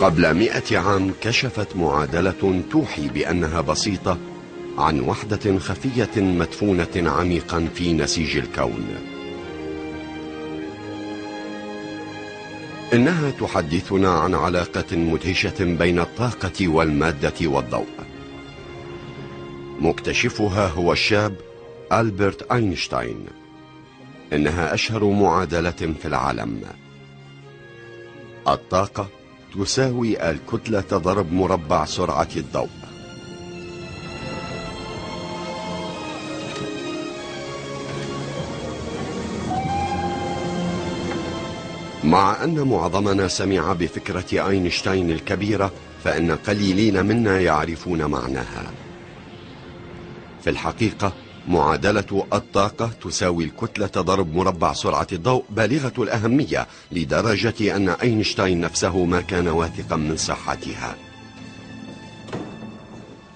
قبل 100 عام كشفت معادلة توحي بأنها بسيطة عن وحدة خفية مدفونة عميقا في نسيج الكون. إنها تحدثنا عن علاقة مدهشة بين الطاقة والمادة والضوء. مكتشفها هو الشاب ألبرت اينشتاين. إنها أشهر معادلة في العالم. الطاقة تساوي الكتلة ضرب مربع سرعة الضوء. مع أن معظمنا سمع بفكرة اينشتاين الكبيرة، فإن قليلين منا يعرفون معناها. في الحقيقة معادلة الطاقة تساوي الكتلة ضرب مربع سرعة الضوء بالغة الأهمية، لدرجة أن اينشتاين نفسه ما كان واثقا من صحتها.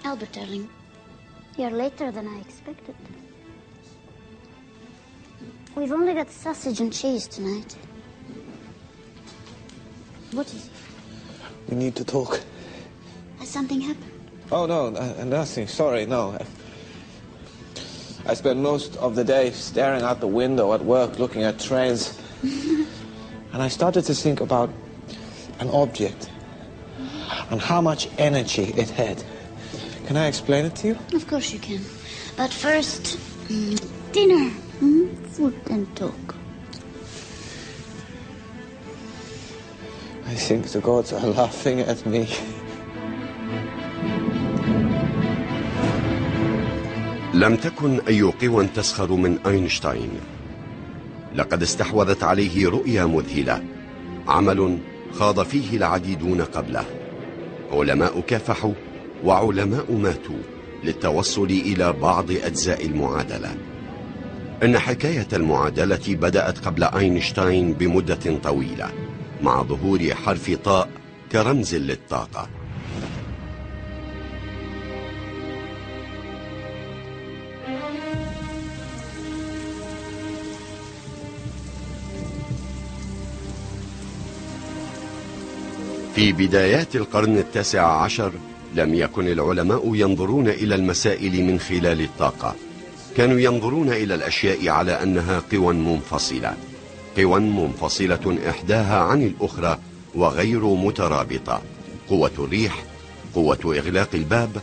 Albert, darling, you're later than I expected. We've only got sausage and cheese tonight. What is it? We need to talk. Has something happened? Oh, no, nothing. Sorry, no. I spent most of the day staring out the window at work, looking at trains. And I started to think about an object and how much energy it had. Can I explain it to you? Of course you can. But first, dinner. Food and talk. I think the gods are laughing at me. لم تكن أي قوى تسخر من اينشتاين. لقد استحوذت عليه رؤية مذهلة، عمل خاض فيه العديدون قبله. علماء كافحوا وعلماء ماتوا للتوصل إلى بعض أجزاء المعادلة. إن حكاية المعادلة بدأت قبل اينشتاين بمدة طويلة، مع ظهور حرف طاء كرمز للطاقة. في بدايات القرن 19 لم يكن العلماء ينظرون إلى المسائل من خلال الطاقة. كانوا ينظرون إلى الأشياء على أنها قوى منفصلة، قوى منفصلة إحداها عن الأخرى وغير مترابطة. قوة الريح، قوة إغلاق الباب،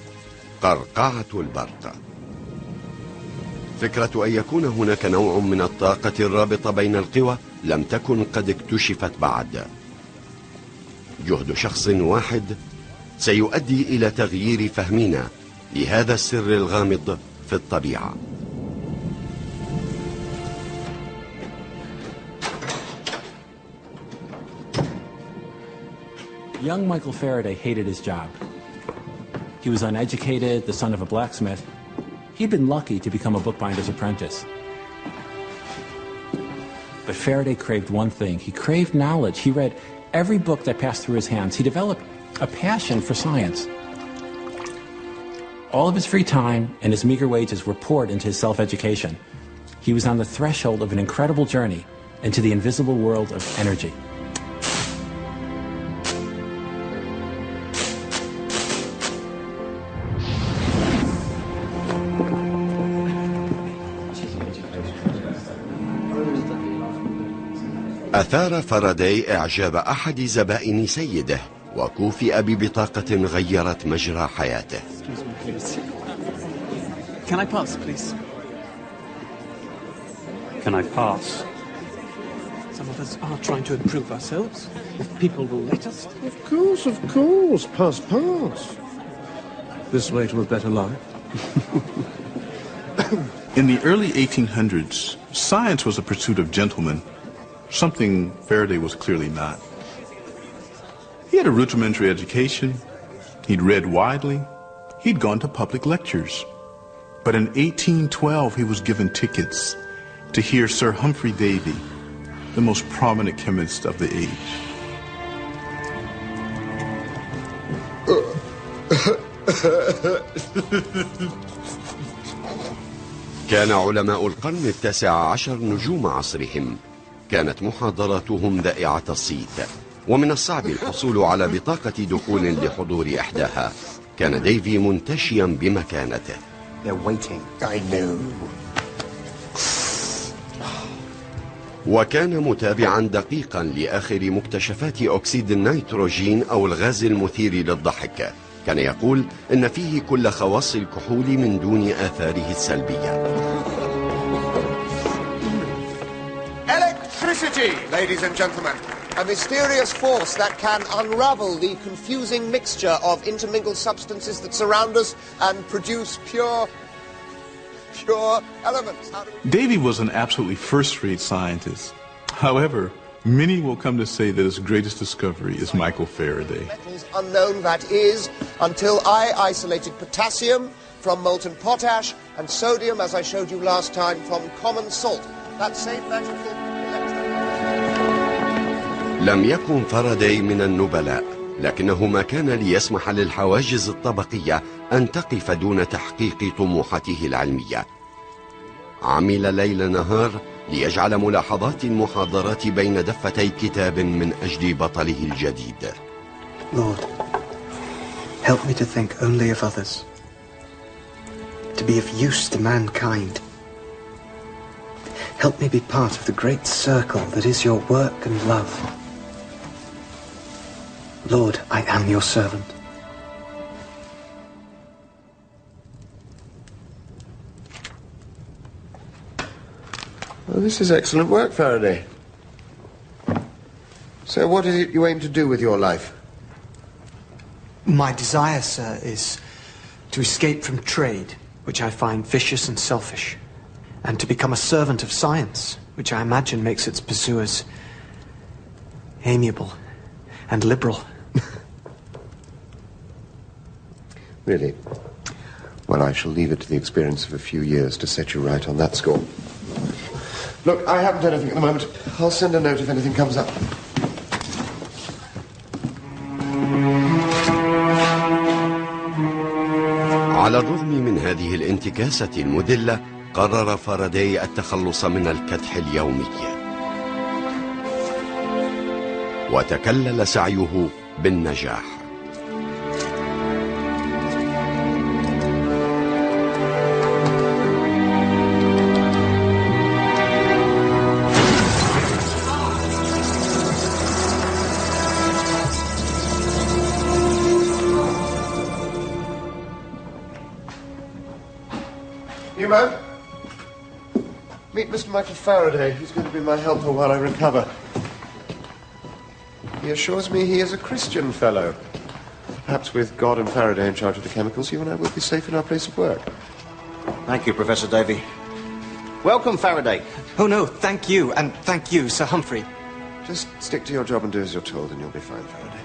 قرقعة البرق. فكرة أن يكون هناك نوع من الطاقة الرابطة بين القوى لم تكن قد اكتشفت بعد. جهد شخص واحد سيؤدي إلى تغيير فهمنا لهذا السر الغامض في الطبيعة. Young Michael Faraday hated his job. He was uneducated, the son of a blacksmith. He'd been lucky to become a bookbinder's apprentice. But Faraday craved one thing. He craved knowledge. He read every book that passed through his hands. He developed a passion for science. All of his free time and his meager wages were poured into his self-education. He was on the threshold of an incredible journey into the invisible world of energy. أثار فاراداي إعجاب أحد زبائن سيده، وكوفئ ببطاقة غيرت مجرى حياته. Can I pass, please? Can I pass? Some of us are trying to improve ourselves. If people will let us. Of course. Pass. This way to a better life. In the early 1800s, science was a pursuit of gentlemen, something Faraday was clearly not. He had a rudimentary education, he'd read widely, he'd gone to public lectures. But in 1812 he was given tickets to hear Sir Humphrey Davy, the most prominent chemist of the age. كان علماء القرن 19 نجوم عصرهم. كانت محاضراتهم ذائعة الصيت، ومن الصعب الحصول على بطاقة دخول لحضور إحداها. كان ديفي منتشيا بمكانته. They're waiting. I know. وكان متابعا دقيقا لآخر مكتشفات أكسيد النيتروجين أو الغاز المثير للضحك. كان يقول إن فيه كل خواص الكحول من دون آثاره السلبية. Electricity, ladies and gentlemen. A mysterious force that can unravel the confusing mixture of intermingled substances that surround us and produce pure elements. Davy was an absolutely first-rate scientist. However, many will come to say that his greatest discovery is Michael Faraday. Metals unknown, that is, until I isolated potassium from molten potash and sodium, as I showed you last time, from common salt. That same magical لم يكن فاراداي من النبلاء، لكنه ما كان ليسمح للحواجز الطبقية أن تقف دون تحقيق طموحاته العلمية. عمل ليل نهار ليجعل ملاحظات المحاضرات بين دفتي كتاب من أجل بطله الجديد. Lord, help me to think only of others, to be of use to mankind. Help me be part of the great circle that is your work and love. Lord, I am your servant. Well, this is excellent work, Faraday. So what is it you aim to do with your life? My desire, sir, is to escape from trade, which I find vicious and selfish, and to become a servant of science, which I imagine makes its pursuers amiable and liberal. Really? Well, I shall leave it to the experience of a few years to set you right on that score. Look, I haven't anything at the moment. I'll send a note if anything comes up. على الرغم من هذه الانتكاسة المذلة، قرر فاراداي التخلص من الكدح اليومي، وتكلل سعيه بالنجاح. Newman, meet Mr. Michael Faraday. He's going to be my helper while I recover. He assures me he is a Christian fellow. Perhaps with God and Faraday in charge of the chemicals, you and I will be safe in our place of work. Thank you, Professor Davy. Welcome, Faraday. Oh, no, thank you, and thank you, Sir Humphrey. Just stick to your job and do as you're told, and you'll be fine, Faraday.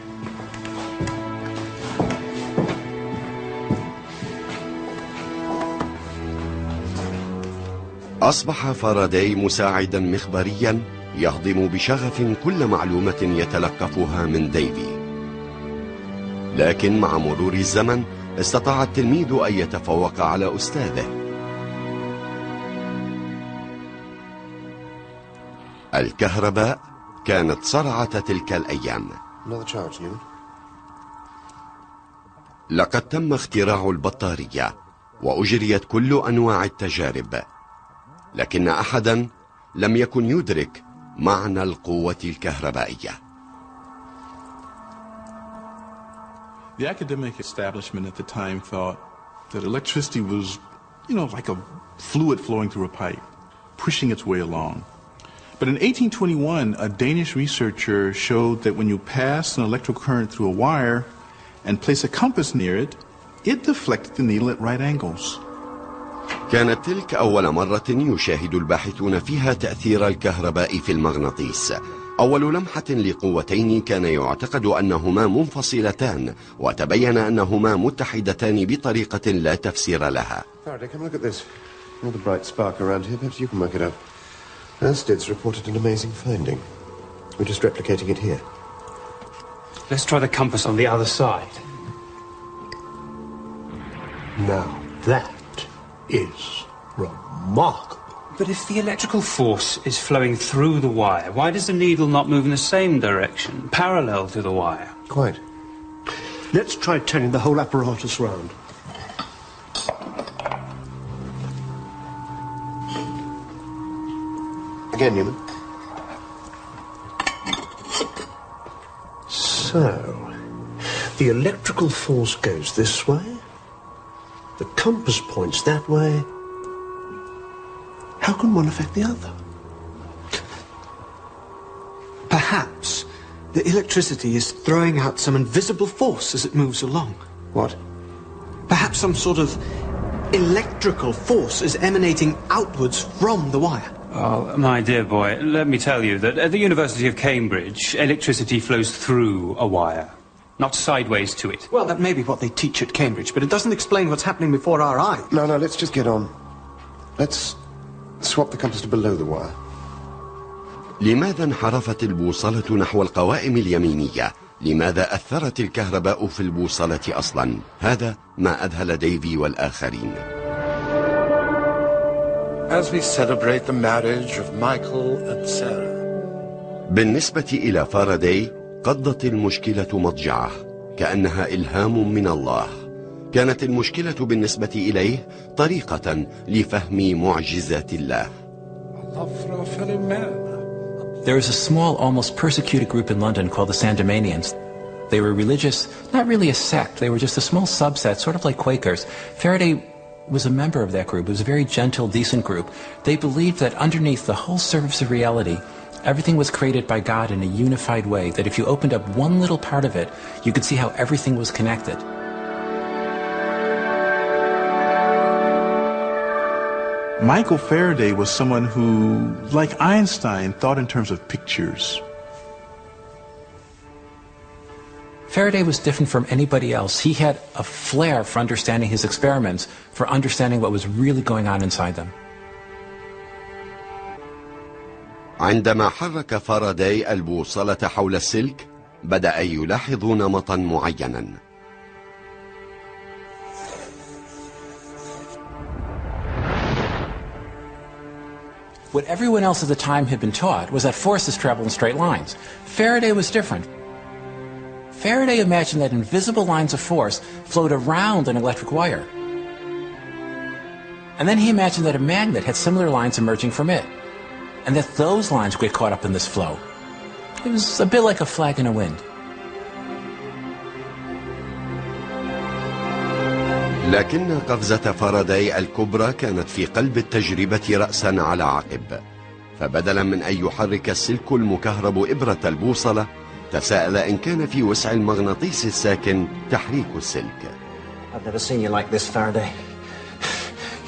أصبح فاراداي مساعدا مخبريا يهضم بشغف كل معلومة يتلقفها من ديفي. لكن مع مرور الزمن استطاع التلميذ أن يتفوق على أستاذه. الكهرباء كانت صرعة تلك الأيام. لقد تم اختراع البطارية وأجريت كل أنواع التجارب، لكن أحدا لم يكن يدرك معنى القوة الكهربائية. The academic establishment at the time thought that electricity was, like a fluid flowing through a pipe, pushing its way along. But in 1821, a Danish researcher showed that when you pass an electrical current through a wire and place a compass near it, it deflected the needle at right angles. كانت تلك أول مرة يشاهد الباحثون فيها تأثير الكهرباء في المغناطيس. أول لمحة لقوتين كان يعتقد أنهما منفصلتان، وتبين أنهما متحدتان بطريقة لا تفسير لها. Faraday, come look at this. All the bright spark around here, perhaps you can work it out. Ersted's reported an amazing finding. We're just replicating it here. Let's try the compass on the other side. Now, that is remarkable. But if the electrical force is flowing through the wire, why does the needle not move in the same direction, parallel to the wire? Quite. Let's try turning the whole apparatus round. Again, Newman. So, the electrical force goes this way. The compass points that way. How can one affect the other? Perhaps the electricity is throwing out some invisible force as it moves along. What? Perhaps some sort of electrical force is emanating outwards from the wire. Oh, my dear boy, let me tell you that at the University of Cambridge, electricity flows through a wire, not sideways to it. Well, that may be what they teach at Cambridge, but it doesn't explain what's happening before our eyes. No, let's just get on. Let's swap the compass to below the wire. لماذا انحرفت البوصلة نحو القوائم اليمينية؟ لماذا أثرت الكهرباء في البوصلة أصلا؟ هذا ما أذهل ديفي والآخرين. As we celebrate the marriage of Michael and Sarah. بالنسبة إلى فاراداي قضت المشكلة مضجعه كأنها إلهام من الله. كانت المشكلة بالنسبة إليه طريقة لفهم معجزات الله. There was a small, almost persecuted group in London called the Sandemanians. They were religious, not really a sect. They were just a small subset, sort of like Quakers. Faraday was a member of that group. It was a very gentle, decent group. They believed that underneath the whole surface of reality, everything was created by God in a unified way, that if you opened up one little part of it, you could see how everything was connected. Michael Faraday was someone who, like Einstein, thought in terms of pictures. Faraday was different from anybody else. He had a flair for understanding his experiments, for understanding what was really going on inside them. عندما حرك فاراداي البوصلة حول السلك، بدأ يلاحظ نمطا معينا. What everyone else at the time had been taught was that forces travel in straight lines. Faraday was different. Faraday imagined that invisible lines of force flowed around an electric wire. And then he imagined that a magnet had similar lines emerging from it, and that those lines would get caught up in this flow. It was a bit like a flag in a wind. لكن قفزة فاراداي الكبرى كانت في قلب التجربة رأسا على عقب. فبدلا من أن يحرك السلك المكهرب إبرة البوصلة، تساءل إن كان في وسع المغناطيس الساكن تحريك السلك. I've never seen you like this, Faraday.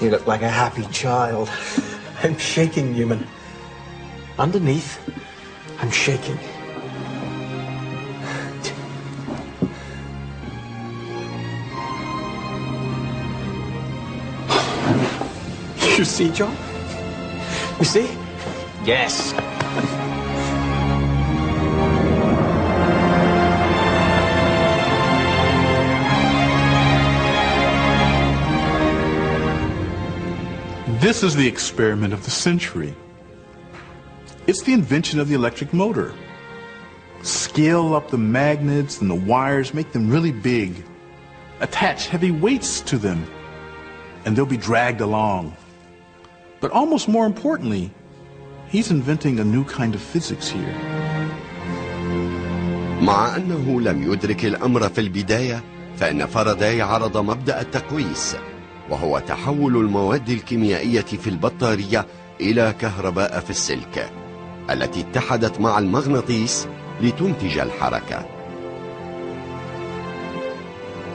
You look like a happy child. I'm shaking, Newman. Underneath, I'm shaking. You see, John? You see? Yes. This is the experiment of the century. It's the invention of the electric motor. Scale up the magnets and the wires, make them really big. Attach heavy weights to them, and they'll be dragged along. But almost more importantly, he's inventing a new kind of physics here. مع أنه لم يدرك الأمر في البداية، فإن فاراداي عرض مبدأ التقويس، وهو تحول المواد الكيميائية في البطارية إلى كهرباء في السلك، التي اتحدت مع المغناطيس لتنتج الحركة.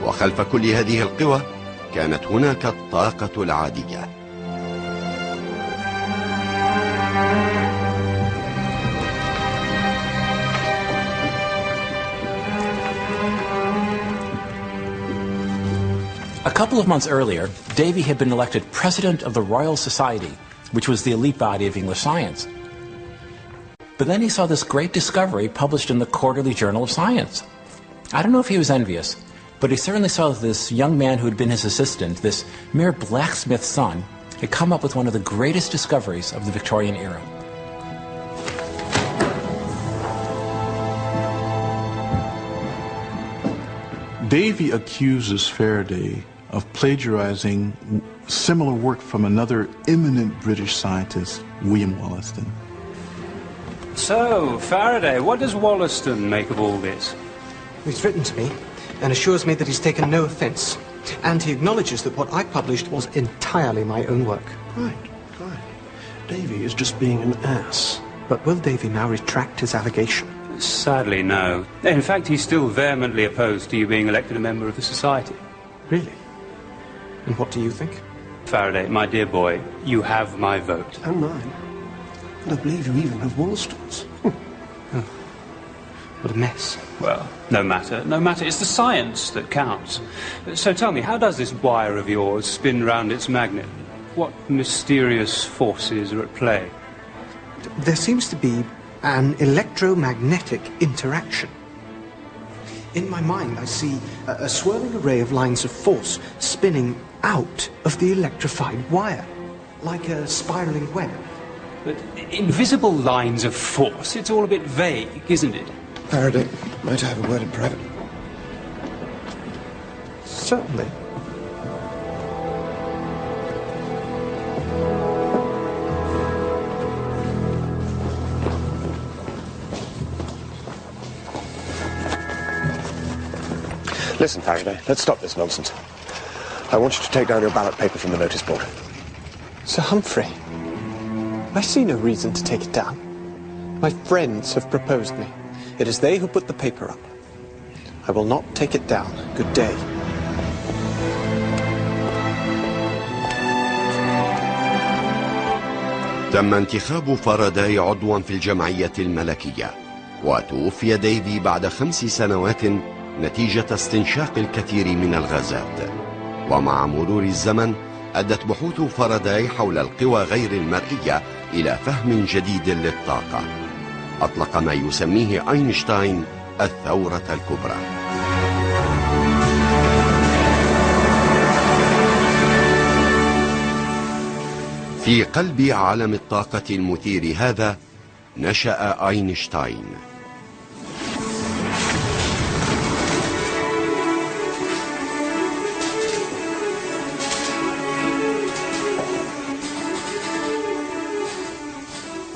وخلف كل هذه القوى كانت هناك الطاقة العادية. A couple of months earlier, Davy had been elected president of the Royal Society, which was the elite body of English science. But then he saw this great discovery published in the Quarterly Journal of Science. I don't know if he was envious, but he certainly saw that this young man who had been his assistant, this mere blacksmith's son, had come up with one of the greatest discoveries of the Victorian era. Davy accuses Faraday of plagiarizing similar work from another eminent British scientist, William Wollaston. So, Faraday, what does Wollaston make of all this? He's written to me and assures me that he's taken no offence. And he acknowledges that what I published was entirely my own work. Right. Davy is just being an ass. But will Davy now retract his allegation? Sadly, no. In fact, he's still vehemently opposed to you being elected a member of the Society. Really? And what do you think? Faraday, my dear boy, you have my vote. And mine. And I believe you even have Wollaston's. What a mess. Well, no matter. It's the science that counts. So tell me, how does this wire of yours spin round its magnet? What mysterious forces are at play? There seems to be an electromagnetic interaction. In my mind, I see a swirling array of lines of force spinning out of the electrified wire, like a spiraling web. But invisible lines of force, it's all a bit vague, isn't it? Faraday, might I have a word in private? Certainly. Listen, Faraday, let's stop this nonsense. I want you to take down your ballot paper from the notice board. Sir Humphrey, I see no reason to take it down. My friends have proposed me. It is they who put the paper up. I will not take it down. Good day. تم انتخاب فاراداي عضوا في الجمعية الملكية، وتوفي ديفي بعد 5 سنوات نتيجة استنشاق الكثير من الغازات. ومع مرور الزمن أدت بحوث فاراداي حول القوى غير المرئية إلى فهم جديد للطاقة. أطلق ما يسميه اينشتاين الثورة الكبرى. في قلب عالم الطاقة المثير هذا نشأ اينشتاين.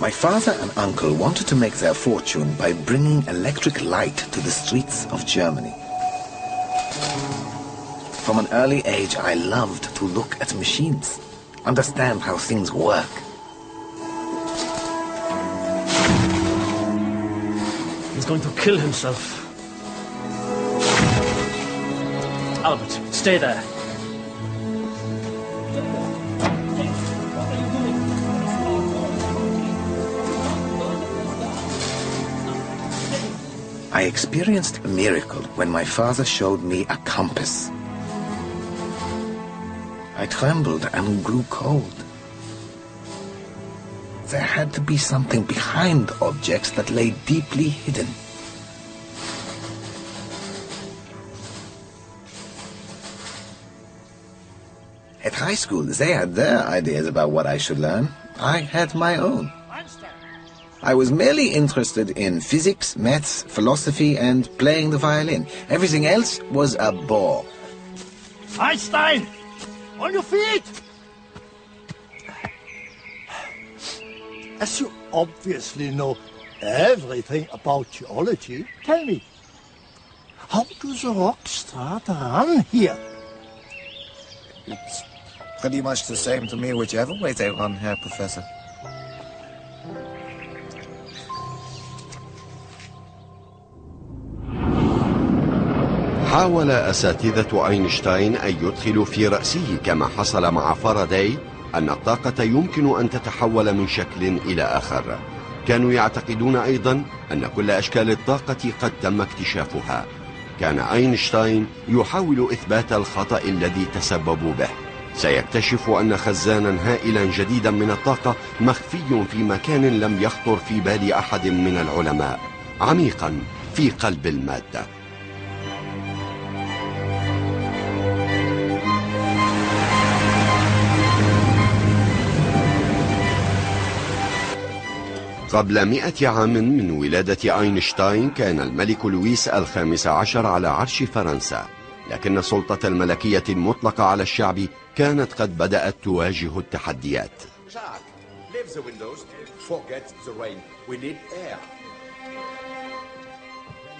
My father and uncle wanted to make their fortune by bringing electric light to the streets of Germany. From an early age, I loved to look at machines, understand how things work. He's going to kill himself. Albert, stay there. I experienced a miracle when my father showed me a compass. I trembled and grew cold. There had to be something behind objects that lay deeply hidden. At high school, they had their ideas about what I should learn. I had my own. I was merely interested in physics, maths, philosophy, and playing the violin. Everything else was a bore. Einstein! On your feet! As you obviously know everything about geology, tell me, how does a rock start run here? It's pretty much the same to me whichever way they run, Herr Professor. حاول أساتذة اينشتاين أن يدخلوا في رأسه كما حصل مع فاراداي أن الطاقة يمكن أن تتحول من شكل إلى آخر. كانوا يعتقدون أيضا أن كل أشكال الطاقة قد تم اكتشافها. كان اينشتاين يحاول إثبات الخطأ الذي تسببوا به. سيكتشف أن خزانا هائلا جديدا من الطاقة مخفي في مكان لم يخطر في بال أحد من العلماء، عميقا في قلب المادة. قبل 100 عام من ولادة اينشتاين كان الملك لويس ال15 على عرش فرنسا، لكن السلطة الملكية المطلقة على الشعب كانت قد بدأت تواجه التحديات.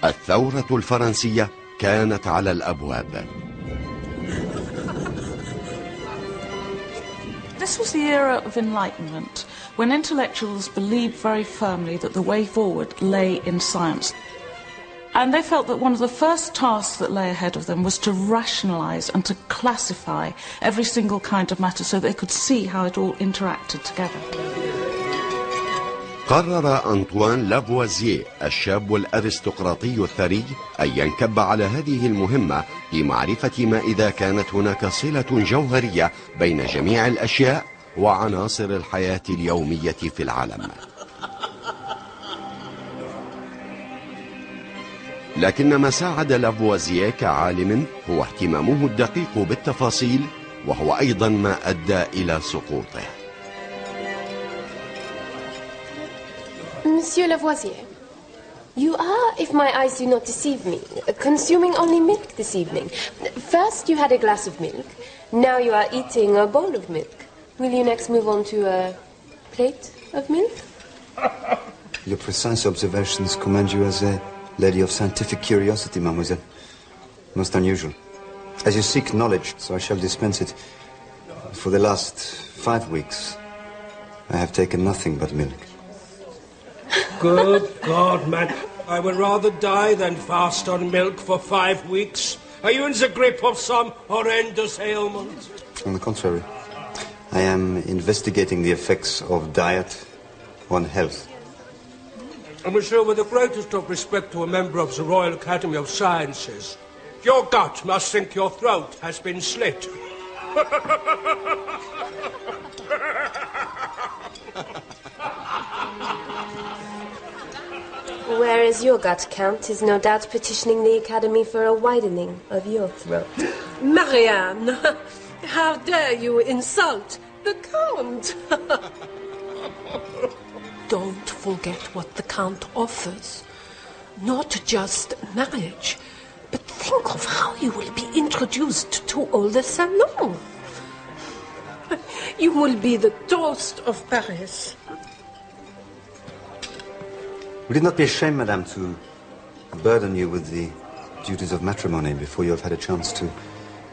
الثورة الفرنسية كانت على الأبواب. This was the era of enlightenment, when intellectuals believed very firmly that the way forward lay in science. And they felt that one of the first tasks that lay ahead of them was to rationalize and to classify every single kind of matter so they could see how it all interacted together. قرر أنطوان لافوازييه الشاب الأرستقراطي الثري أن ينكب على هذه المهمة لمعرفة ما إذا كانت هناك صلة جوهرية بين جميع الأشياء وعناصر الحياة اليومية في العالم. لكن ما ساعد لافوازييه كعالم هو اهتمامه الدقيق بالتفاصيل، وهو أيضا ما أدى إلى سقوطه. Monsieur Lavoisier, you are, if my eyes do not deceive me, consuming only milk this evening. First you had a glass of milk, now you are eating a bowl of milk. Will you next move on to a plate of milk? Your precise observations commend you as a lady of scientific curiosity, mademoiselle. Most unusual. As you seek knowledge, so I shall dispense it. For the last 5 weeks, I have taken nothing but milk. Good God, man. I would rather die than fast on milk for 5 weeks. Are you in the grip of some horrendous ailment? On the contrary, I am investigating the effects of diet on health. Monsieur, with the greatest of respect to a member of the Royal Academy of Sciences, your gut must think your throat has been slit. Whereas your gut, Count, is no doubt petitioning the Academy for a widening of your throat. Marianne, how dare you insult the Count? Don't forget what the Count offers. Not just marriage, but think of how you will be introduced to all the salons. You will be the toast of Paris. Would it not be a shame, madame, to burden you with the duties of matrimony before you have had a chance to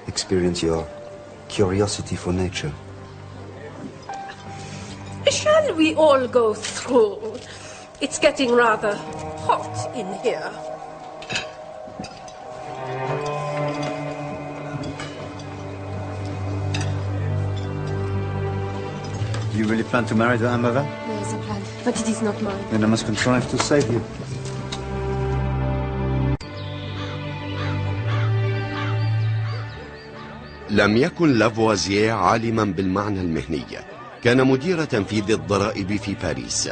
experience your curiosity for nature? Shall we all go through? It's getting rather hot in here. Do you really plan to marry the Amava? There's a plan, but it is not mine. Then I must contrive to save you. لم يكن لافوازييه عالما بالمعنى المهني، كان مدير تنفيذ الضرائب في باريس.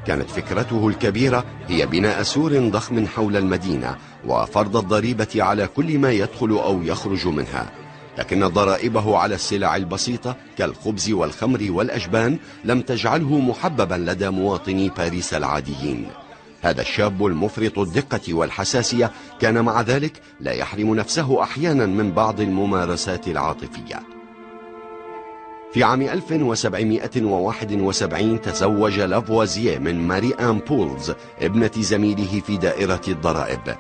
كانت فكرته الكبيرة هي بناء سور ضخم حول المدينة وفرض الضريبة على كل ما يدخل أو يخرج منها، لكن ضرائبه على السلع البسيطة كالخبز والخمر والأجبان لم تجعله محببا لدى مواطني باريس العاديين. هذا الشاب المفرط الدقة والحساسية كان مع ذلك لا يحرم نفسه أحيانا من بعض الممارسات العاطفية. في عام 1771 تزوج لافوازييه من ماري آن بولز ابنة زميله في دائرة الضرائب،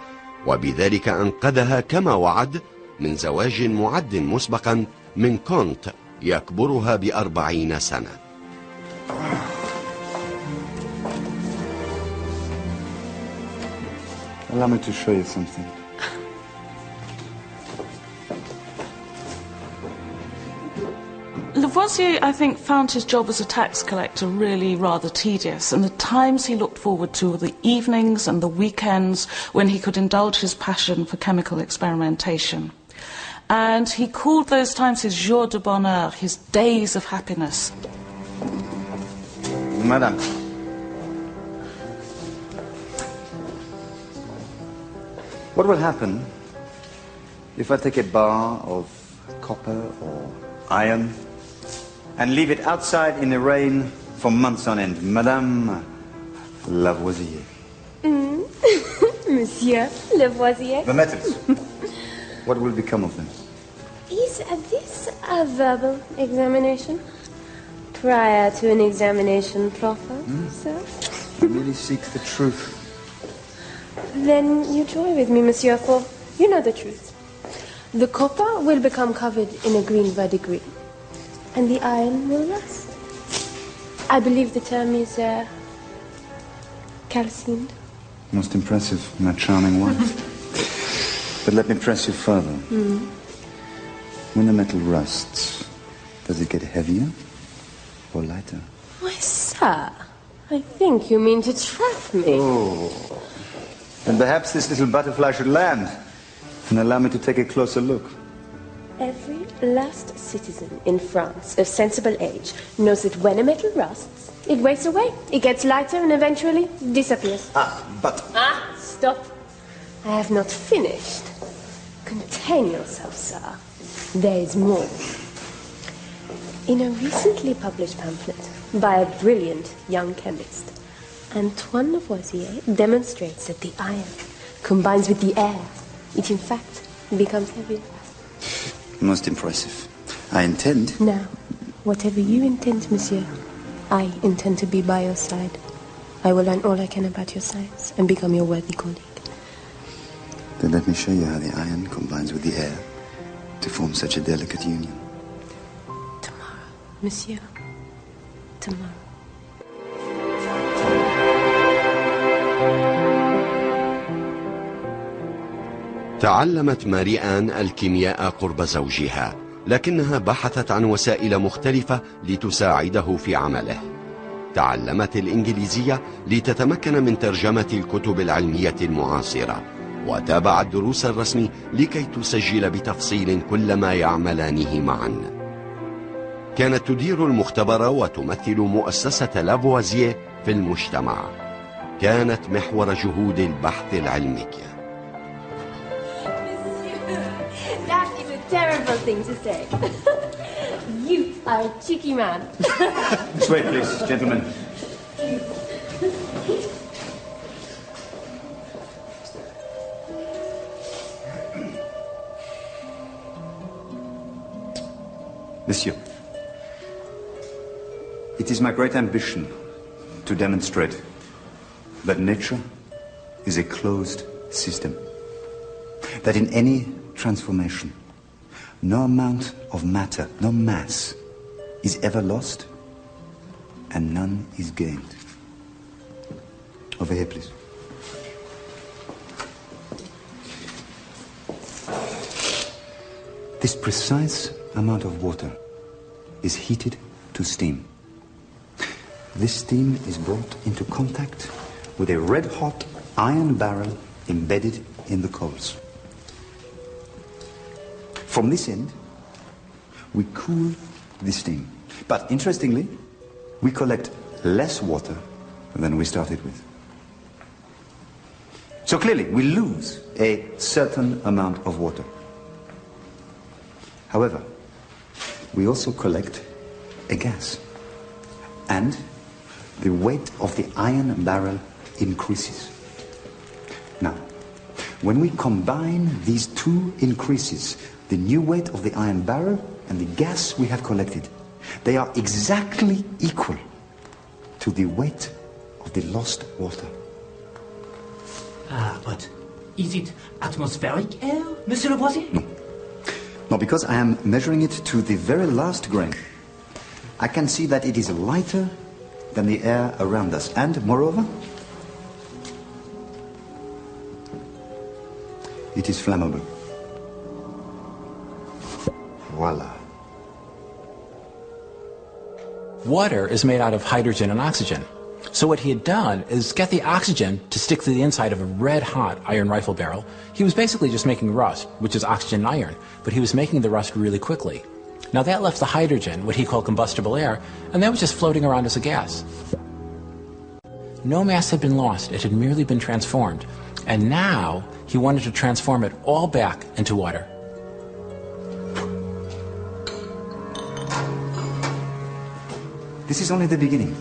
وبذلك أنقذها كما وعد من زواج معد مسبقا من كونت يكبرها ب40 سنة. Allow me to show you something. Lavoisier, I think, found his job as a tax collector really rather tedious, and the times he looked forward to were the evenings and the weekends when he could indulge his passion for chemical experimentation. And he called those times his jours de bonheur, his days of happiness. Madame. What will happen if I take a bar of copper or iron and leave it outside in the rain for months on end? Madame, Lavoisier. Monsieur Lavoisier. The metals. What will become of them? Is this a verbal examination? Prior to an examination proper, sir? I merely seek the truth. Then you joy with me, monsieur, for you know the truth. The copper will become covered in a green verdigris, and the iron will rust. I believe the term is calcined. Most impressive, my charming wife. But let me press you further. When the metal rusts, does it get heavier or lighter? Why, sir, I think you mean to trap me. Oh. Then perhaps this little butterfly should land and allow me to take a closer look. Every last citizen in France of sensible age knows that when a metal rusts, it wastes away. It gets lighter and eventually disappears. Stop. I have not finished. Contain yourself, sir. There is more. In a recently published pamphlet by a brilliant young chemist, Antoine Lavoisier demonstrates that the iron combines with the air. It, in fact, becomes heavier. Most impressive. I intend... Now, whatever you intend, monsieur, I intend to be by your side. I will learn all I can about your science and become your worthy colleague. Then let me show you how the iron combines with the air to form such a delicate union. Tomorrow, monsieur. Tomorrow. تعلمت ماري آن الكيمياء قرب زوجها، لكنها بحثت عن وسائل مختلفة لتساعده في عمله. تعلمت الإنجليزية لتتمكن من ترجمة الكتب العلمية المعاصرة، وتابعت دروس الرسم لكي تسجل بتفصيل كل ما يعملانه معا. كانت تدير المختبر وتمثل مؤسسة لافوازيه في المجتمع. كانت محور جهود البحث العلمي. That is a terrible thing to say. You are a cheeky man. This way, please, gentlemen. Monsieur, it is my great ambition to demonstrate that nature is a closed system. That in any transformation, no amount of matter, no mass, is ever lost and none is gained. Over here, please. This precise amount of water is heated to steam. This steam is brought into contact with a red-hot iron barrel embedded in the coals. From this end, we cool the steam. But interestingly, we collect less water than we started with. So clearly, we lose a certain amount of water. However, we also collect a gas. And the weight of the iron barrel increases. Now, when we combine these two increases, the new weight of the iron barrel and the gas we have collected, they are exactly equal to the weight of the lost water. But is it atmospheric air, Monsieur Lavoisier? No, because I am measuring it to the very last grain. I can see that it is lighter than the air around us. And, moreover, it is flammable. Voila. Water is made out of hydrogen and oxygen. So what he had done is get the oxygen to stick to the inside of a red-hot iron rifle barrel. He was basically just making rust, which is oxygen and iron, but he was making the rust really quickly. Now that left the hydrogen, what he called combustible air, and that was just floating around as a gas. No mass had been lost, it had merely been transformed. And now he wanted to transform it all back into water. This is only the beginning.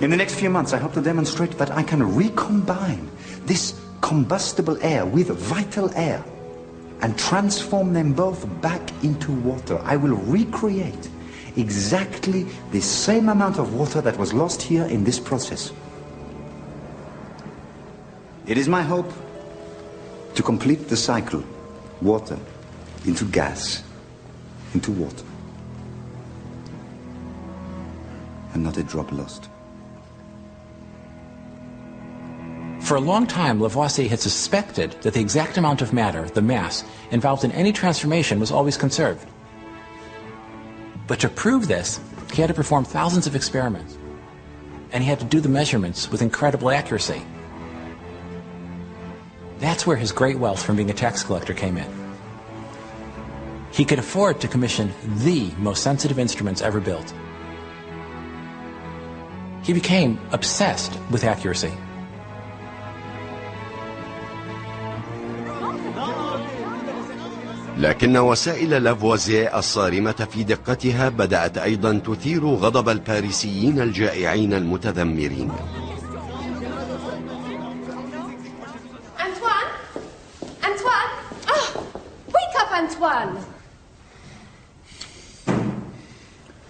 In the next few months, I hope to demonstrate that I can recombine this combustible air with vital air and transform them both back into water. I will recreate exactly the same amount of water that was lost here in this process. It is my hope to complete the cycle, water into gas, into water, and not a drop lost. For a long time, Lavoisier had suspected that the exact amount of matter, the mass, involved in any transformation was always conserved. But to prove this, he had to perform thousands of experiments, and he had to do the measurements with incredible accuracy. That's where his great wealth from being a tax collector came in. He could afford to commission the most sensitive instruments ever built. He became obsessed with accuracy. لكن وسائل لافوازيه الصارمة في دقتها بدأت أيضا تثير غضب الباريسيين الجائعين المتذمرين. Antoine! Oh, wake up, Antoine!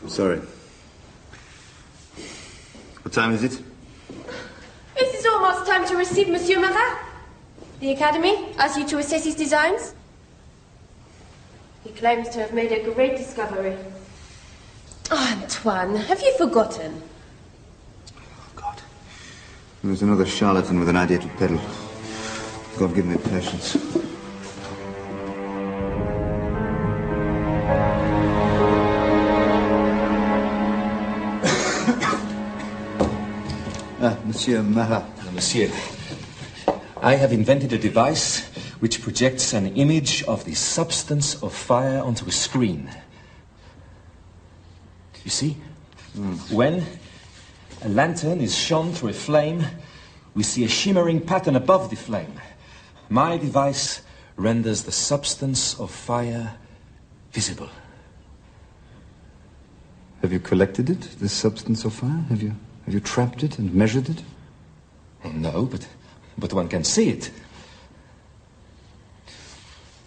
Sorry. What time is it? It is almost time to receive Monsieur Marat. The Academy asks you to assess his designs. He claims to have made a great discovery. Oh, Antoine, have you forgotten? There's another charlatan with an idea to peddle. God give me patience. Monsieur Marat. Monsieur, I have invented a device which projects an image of the substance of fire onto a screen. You see? When a lantern is shone through a flame, we see a shimmering pattern above the flame. My device renders the substance of fire visible. Have you collected it, this substance of fire? Have you trapped it and measured it? Oh, no, but one can see it.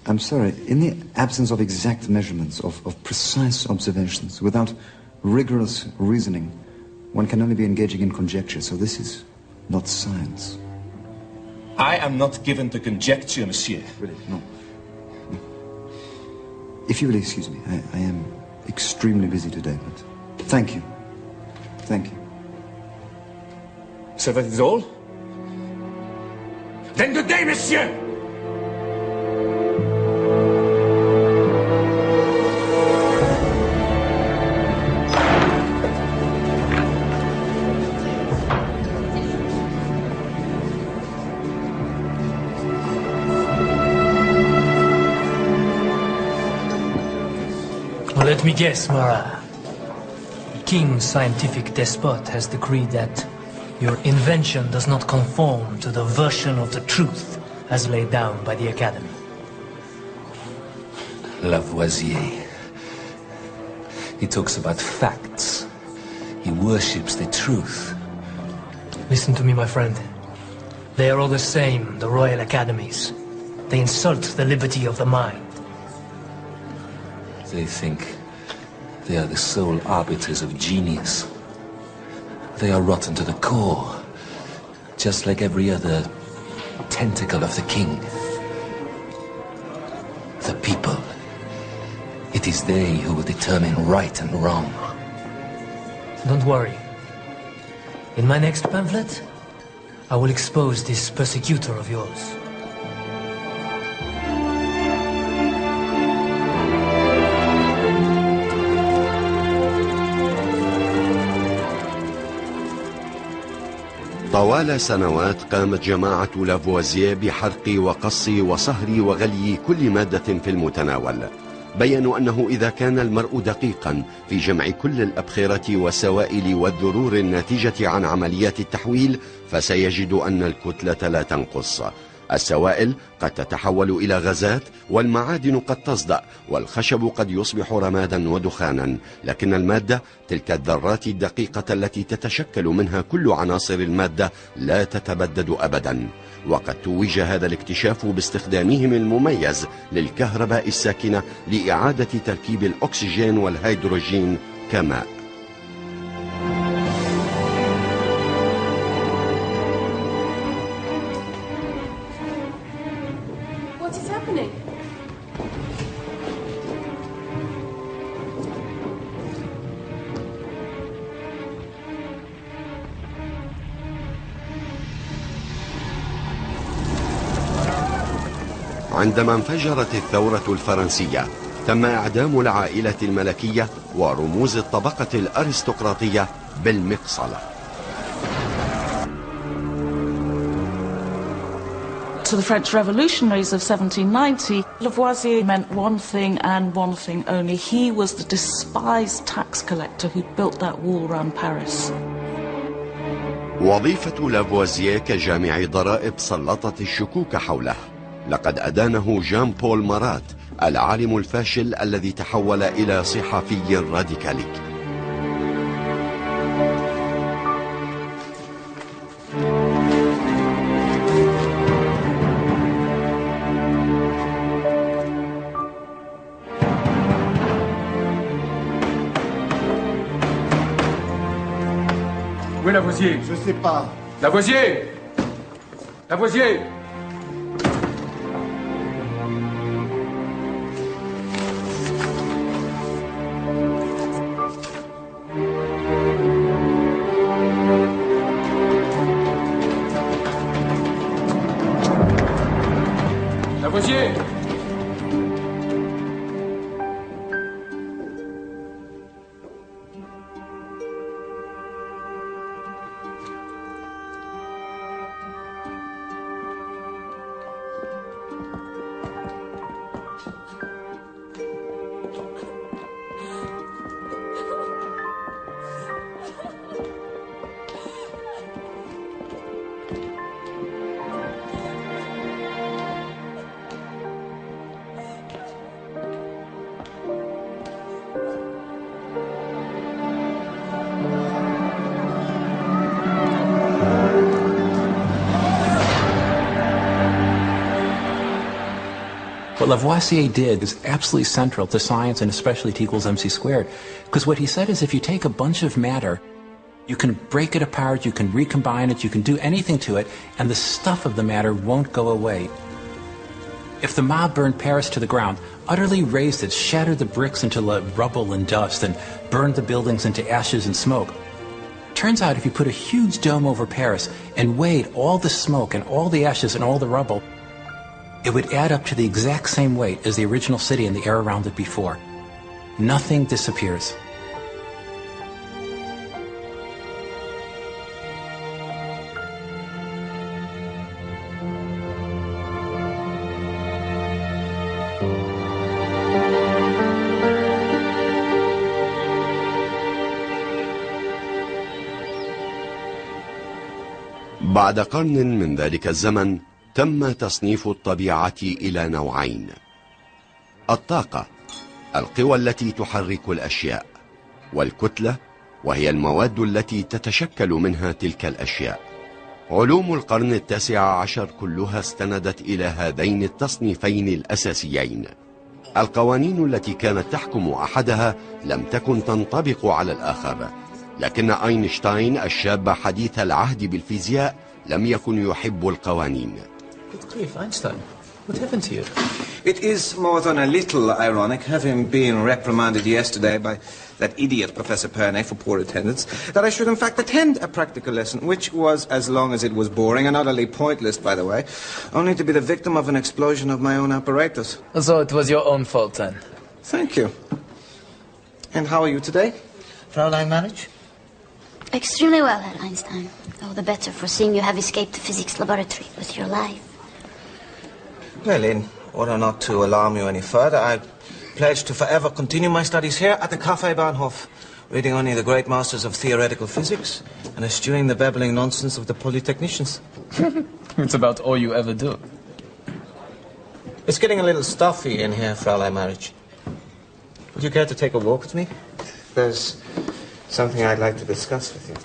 I'm sorry, in the absence of exact measurements, of precise observations, without rigorous reasoning, one can only be engaging in conjecture, so this is not science. I am not given to conjecture, monsieur. Really? No. If you will excuse me, I am extremely busy today, but thank you. Thank you. So that is all? Then good day, monsieur! Let me guess, Marat. The King's scientific despot has decreed that your invention does not conform to the version of the truth as laid down by the Academy. Lavoisier. He talks about facts. He worships the truth. Listen to me, my friend. They are all the same, the Royal Academies. They insult the liberty of the mind. They think they are the sole arbiters of genius. They are rotten to the core, just like every other tentacle of the king. The people. It is they who will determine right and wrong. Don't worry. In my next pamphlet, I will expose this persecutor of yours. طوال سنوات قامت جماعة لافوازيه بحرق وقص وصهر وغلي كل مادة في المتناول. بيّنوا أنه إذا كان المرء دقيقا في جمع كل الأبخرة والسوائل والذرور الناتجة عن عمليات التحويل فسيجد أن الكتلة لا تنقص. السوائل قد تتحول إلى غازات، والمعادن قد تصدأ، والخشب قد يصبح رمادا ودخانا، لكن المادة، تلك الذرات الدقيقة التي تتشكل منها كل عناصر المادة، لا تتبدد أبدا. وقد توج هذا الاكتشاف باستخدامهم المميز للكهرباء الساكنة لإعادة تركيب الأكسجين والهيدروجين كماء. What is happening? عندما انفجرت الثورة الفرنسية، تم إعدام العائلة الملكية ورموز الطبقة الأرستقراطية بالمقصلة. To the French revolutionaries of 1790, Lavoisier meant one thing and one thing only. He was the despised tax collector who built that wall around Paris. وظيفة لافوازييه كجامع ضرائب سلطت الشكوك حوله. لقد أدانه جان بول مارات، العالم الفاشل الذي تحول إلى صحفي راديكالي. Où est Lavoisier? Je sais pas. Lavoisier! Lavoisier! Lavoisier! What Lavoisier did is absolutely central to science, and especially T equals mc squared. Because what he said is if you take a bunch of matter, you can break it apart, you can recombine it, you can do anything to it, and the stuff of the matter won't go away. If the mob burned Paris to the ground, utterly razed it, shattered the bricks into rubble and dust, and burned the buildings into ashes and smoke, turns out if you put a huge dome over Paris and weighed all the smoke and all the ashes and all the rubble, it would add up to the exact same weight as the original city and the air around it before. Nothing disappears. بعد قرن من ذلك الزمن تم تصنيف الطبيعة إلى نوعين: الطاقة، القوى التي تحرك الأشياء، والكتلة، وهي المواد التي تتشكل منها تلك الأشياء. علوم القرن التاسع عشر كلها استندت إلى هذين التصنيفين الأساسيين. القوانين التي كانت تحكم أحدها لم تكن تنطبق على الآخر، لكن اينشتاين الشاب حديث العهد بالفيزياء لم يكن يحب القوانين. Einstein, what happened to you? It is more than a little ironic, having been reprimanded yesterday by that idiot Professor Pernay for poor attendance, that I should in fact attend a practical lesson, which was as long as it was boring and utterly pointless, by the way, only to be the victim of an explosion of my own apparatus. So it was your own fault then? Thank you. And how are you today, Fraulein Manage? Extremely well, Herr Einstein. All the better for seeing you have escaped the physics laboratory with your life. Well, in order not to alarm you any further, I pledge to forever continue my studies here at the Café Bahnhof, reading only the great masters of theoretical physics and eschewing the babbling nonsense of the polytechnicians. It's about all you ever do. It's getting a little stuffy in here, Fräulein Marriage. Would you care to take a walk with me? There's something I'd like to discuss with you.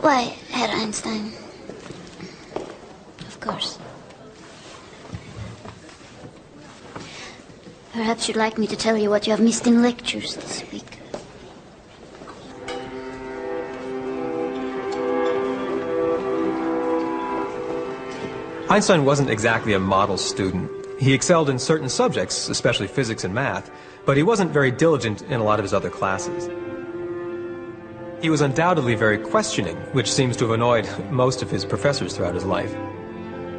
Why, Herr Einstein? Of course. Perhaps you'd like me to tell you what you have missed in lectures this week. Einstein wasn't exactly a model student. He excelled in certain subjects, especially physics and math, but he wasn't very diligent in a lot of his other classes. He was undoubtedly very questioning, which seems to have annoyed most of his professors throughout his life.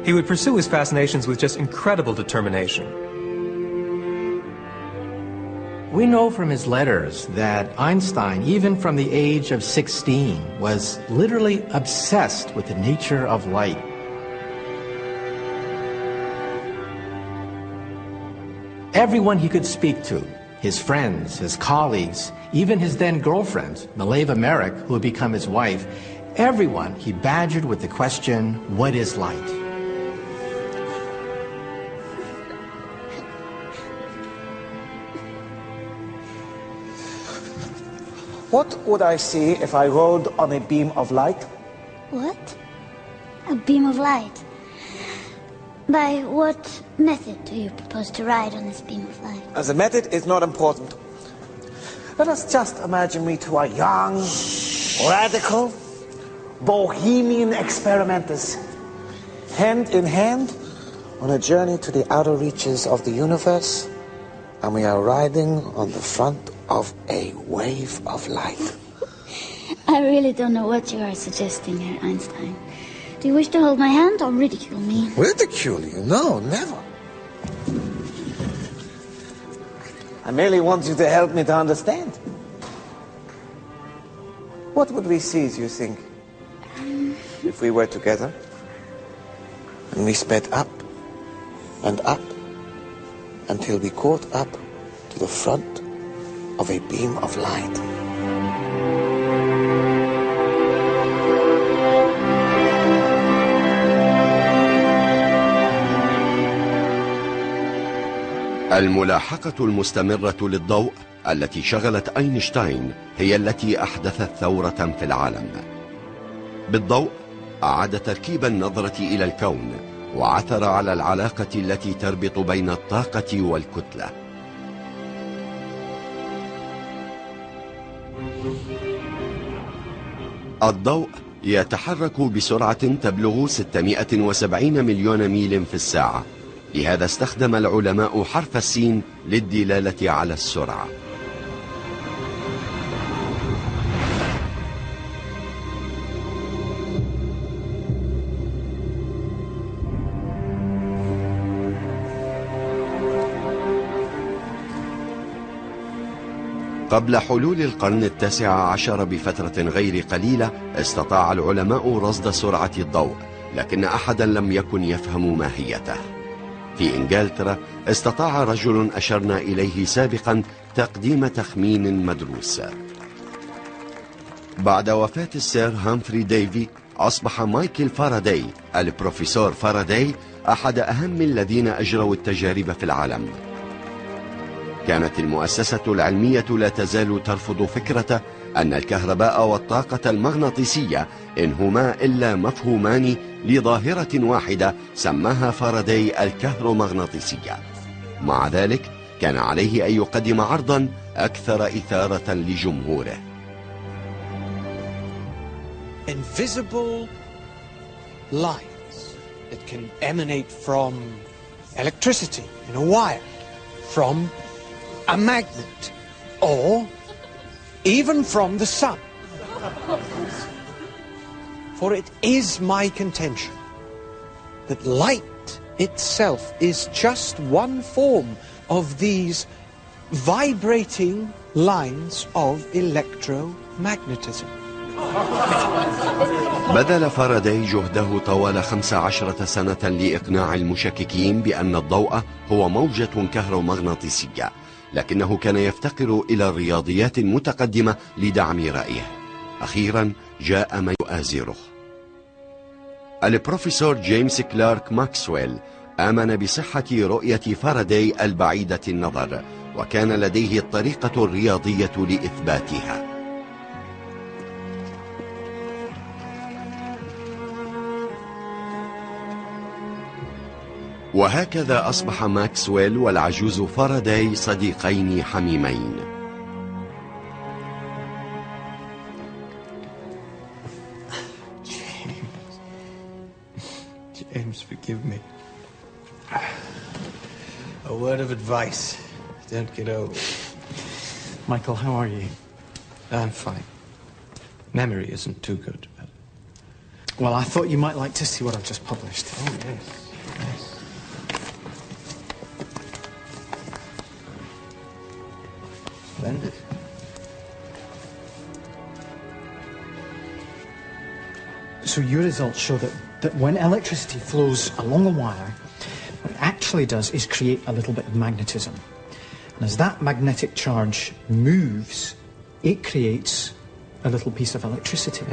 He would pursue his fascinations with just incredible determination. We know from his letters that Einstein, even from the age of 16, was literally obsessed with the nature of light. Everyone he could speak to, his friends, his colleagues, even his then girlfriend, Mileva Merrick, who would become his wife, everyone he badgered with the question, what is light? What would I see if I rode on a beam of light? What? A beam of light? By what method do you propose to ride on this beam of light? The method is not important. Let us just imagine we two are young, radical, bohemian experimenters, hand in hand on a journey to the outer reaches of the universe, and we are riding on the front of a wave of light. I really don't know what you are suggesting, Herr Einstein. Do you wish to hold my hand or ridicule me? Ridicule you? No, never. I merely want you to help me to understand. What would we see, do you think, if we were together? And we sped up and up until we caught up to the front of a beam of light. الملاحقة المستمرة للضوء التي شغلت اينشتاين هي التي أحدثت ثورة في العالم. بالضوء أعاد تركيب النظرة إلى الكون وعثر على العلاقة التي تربط بين الطاقة والكتلة. الضوء يتحرك بسرعة تبلغ 670 مليون ميل في الساعة. لهذا استخدم العلماء حرف السين للدلالة على السرعة. قبل حلول القرن ال19 بفترة غير قليلة استطاع العلماء رصد سرعة الضوء، لكن أحدا لم يكن يفهم ماهيته. في إنجلترا استطاع رجل أشرنا إليه سابقا تقديم تخمين مدروس. بعد وفاة السير هامفري ديفي أصبح مايكل فاراداي البروفيسور فاراداي أحد أهم الذين أجروا التجارب في العالم. كانت المؤسسة العلمية لا تزال ترفض فكرة أن الكهرباء والطاقة المغناطيسية إن هما إلا مفهومان لظاهرة واحدة سماها فاراداي الكهرومغناطيسية. مع ذلك كان عليه أن يقدم عرضا أكثر إثارة لجمهوره. Invisible lights that can emanate from electricity in a wire, from a magnet, or even from the sun. For it is my contention that light itself is just one form of these vibrating lines of electromagnetism. بذل فاراداي جهده طوال 15 سنة لإقناع المشككين بأن الضوء هو موجة كهرومغناطيسية، لكنه كان يفتقر إلى الرياضيات المتقدمة لدعم رأيه. أخيرا جاء من يؤازره. البروفيسور جيمس كلارك ماكسويل آمن بصحة رؤية فاراداي البعيدة النظر، وكان لديه الطريقة الرياضية لإثباتها. وهكذا أصبح ماكسويل والعجوز فاراداي صديقين حميمين. James, forgive me. A word of advice. Don't get old. Michael, how are you? I'm fine. Memory isn't too good. Well, I thought you might like to see what I've just published. Oh, yes. Yes. Splendid. So your results show that when electricity flows along a wire, what it actually does is create a little bit of magnetism. And as that magnetic charge moves, it creates a little piece of electricity.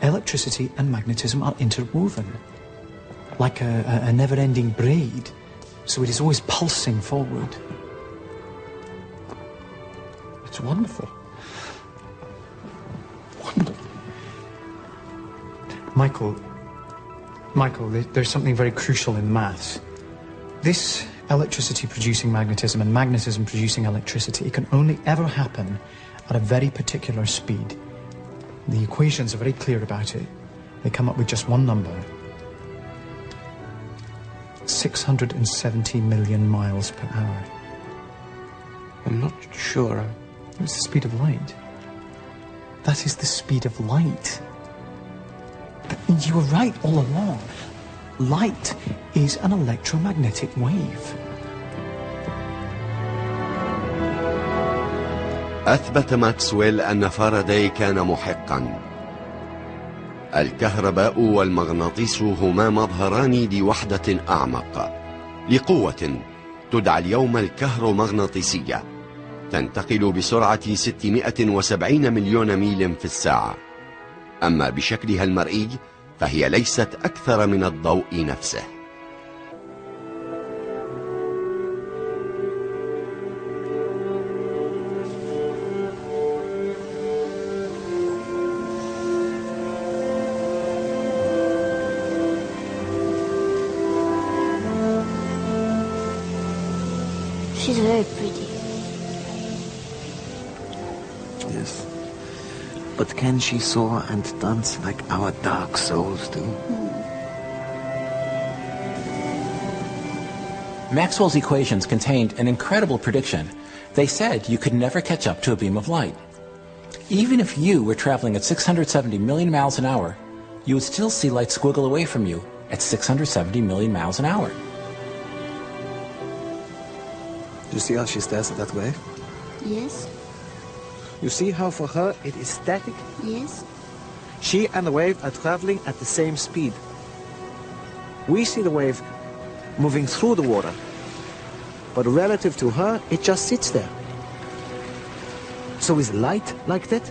Electricity and magnetism are interwoven, like a never-ending braid. So it is always pulsing forward. It's wonderful. Wonderful. Michael, there's something very crucial in maths. This electricity producing magnetism and magnetism producing electricity, it can only ever happen at a very particular speed. The equations are very clear about it. They come up with just one number. 670 million miles per hour. I'm not sure. It's the speed of light. That is the speed of light. You were right all along. Light is an electromagnetic wave. أثبت ماكسويل أن فاراداي كان محقا. الكهرباء والمغناطيس هما مظهران لوحدة أعمق، لقوة تدعى اليوم الكهرومغناطيسية، تنتقل بسرعة 670 مليون ميل في الساعة. أما بشكلها المرئي فهي ليست أكثر من الضوء نفسه. She's very pretty. Yes. But can she soar and dance like our dark souls do? Maxwell's equations contained an incredible prediction. They said you could never catch up to a beam of light. Even if you were traveling at 670 million miles an hour, you would still see light squiggle away from you at 670 million miles an hour. Do you see how she stares at that wave? Yes. You see how for her it is static? Yes. She and the wave are traveling at the same speed. We see the wave moving through the water, but relative to her, it just sits there. So is light like that?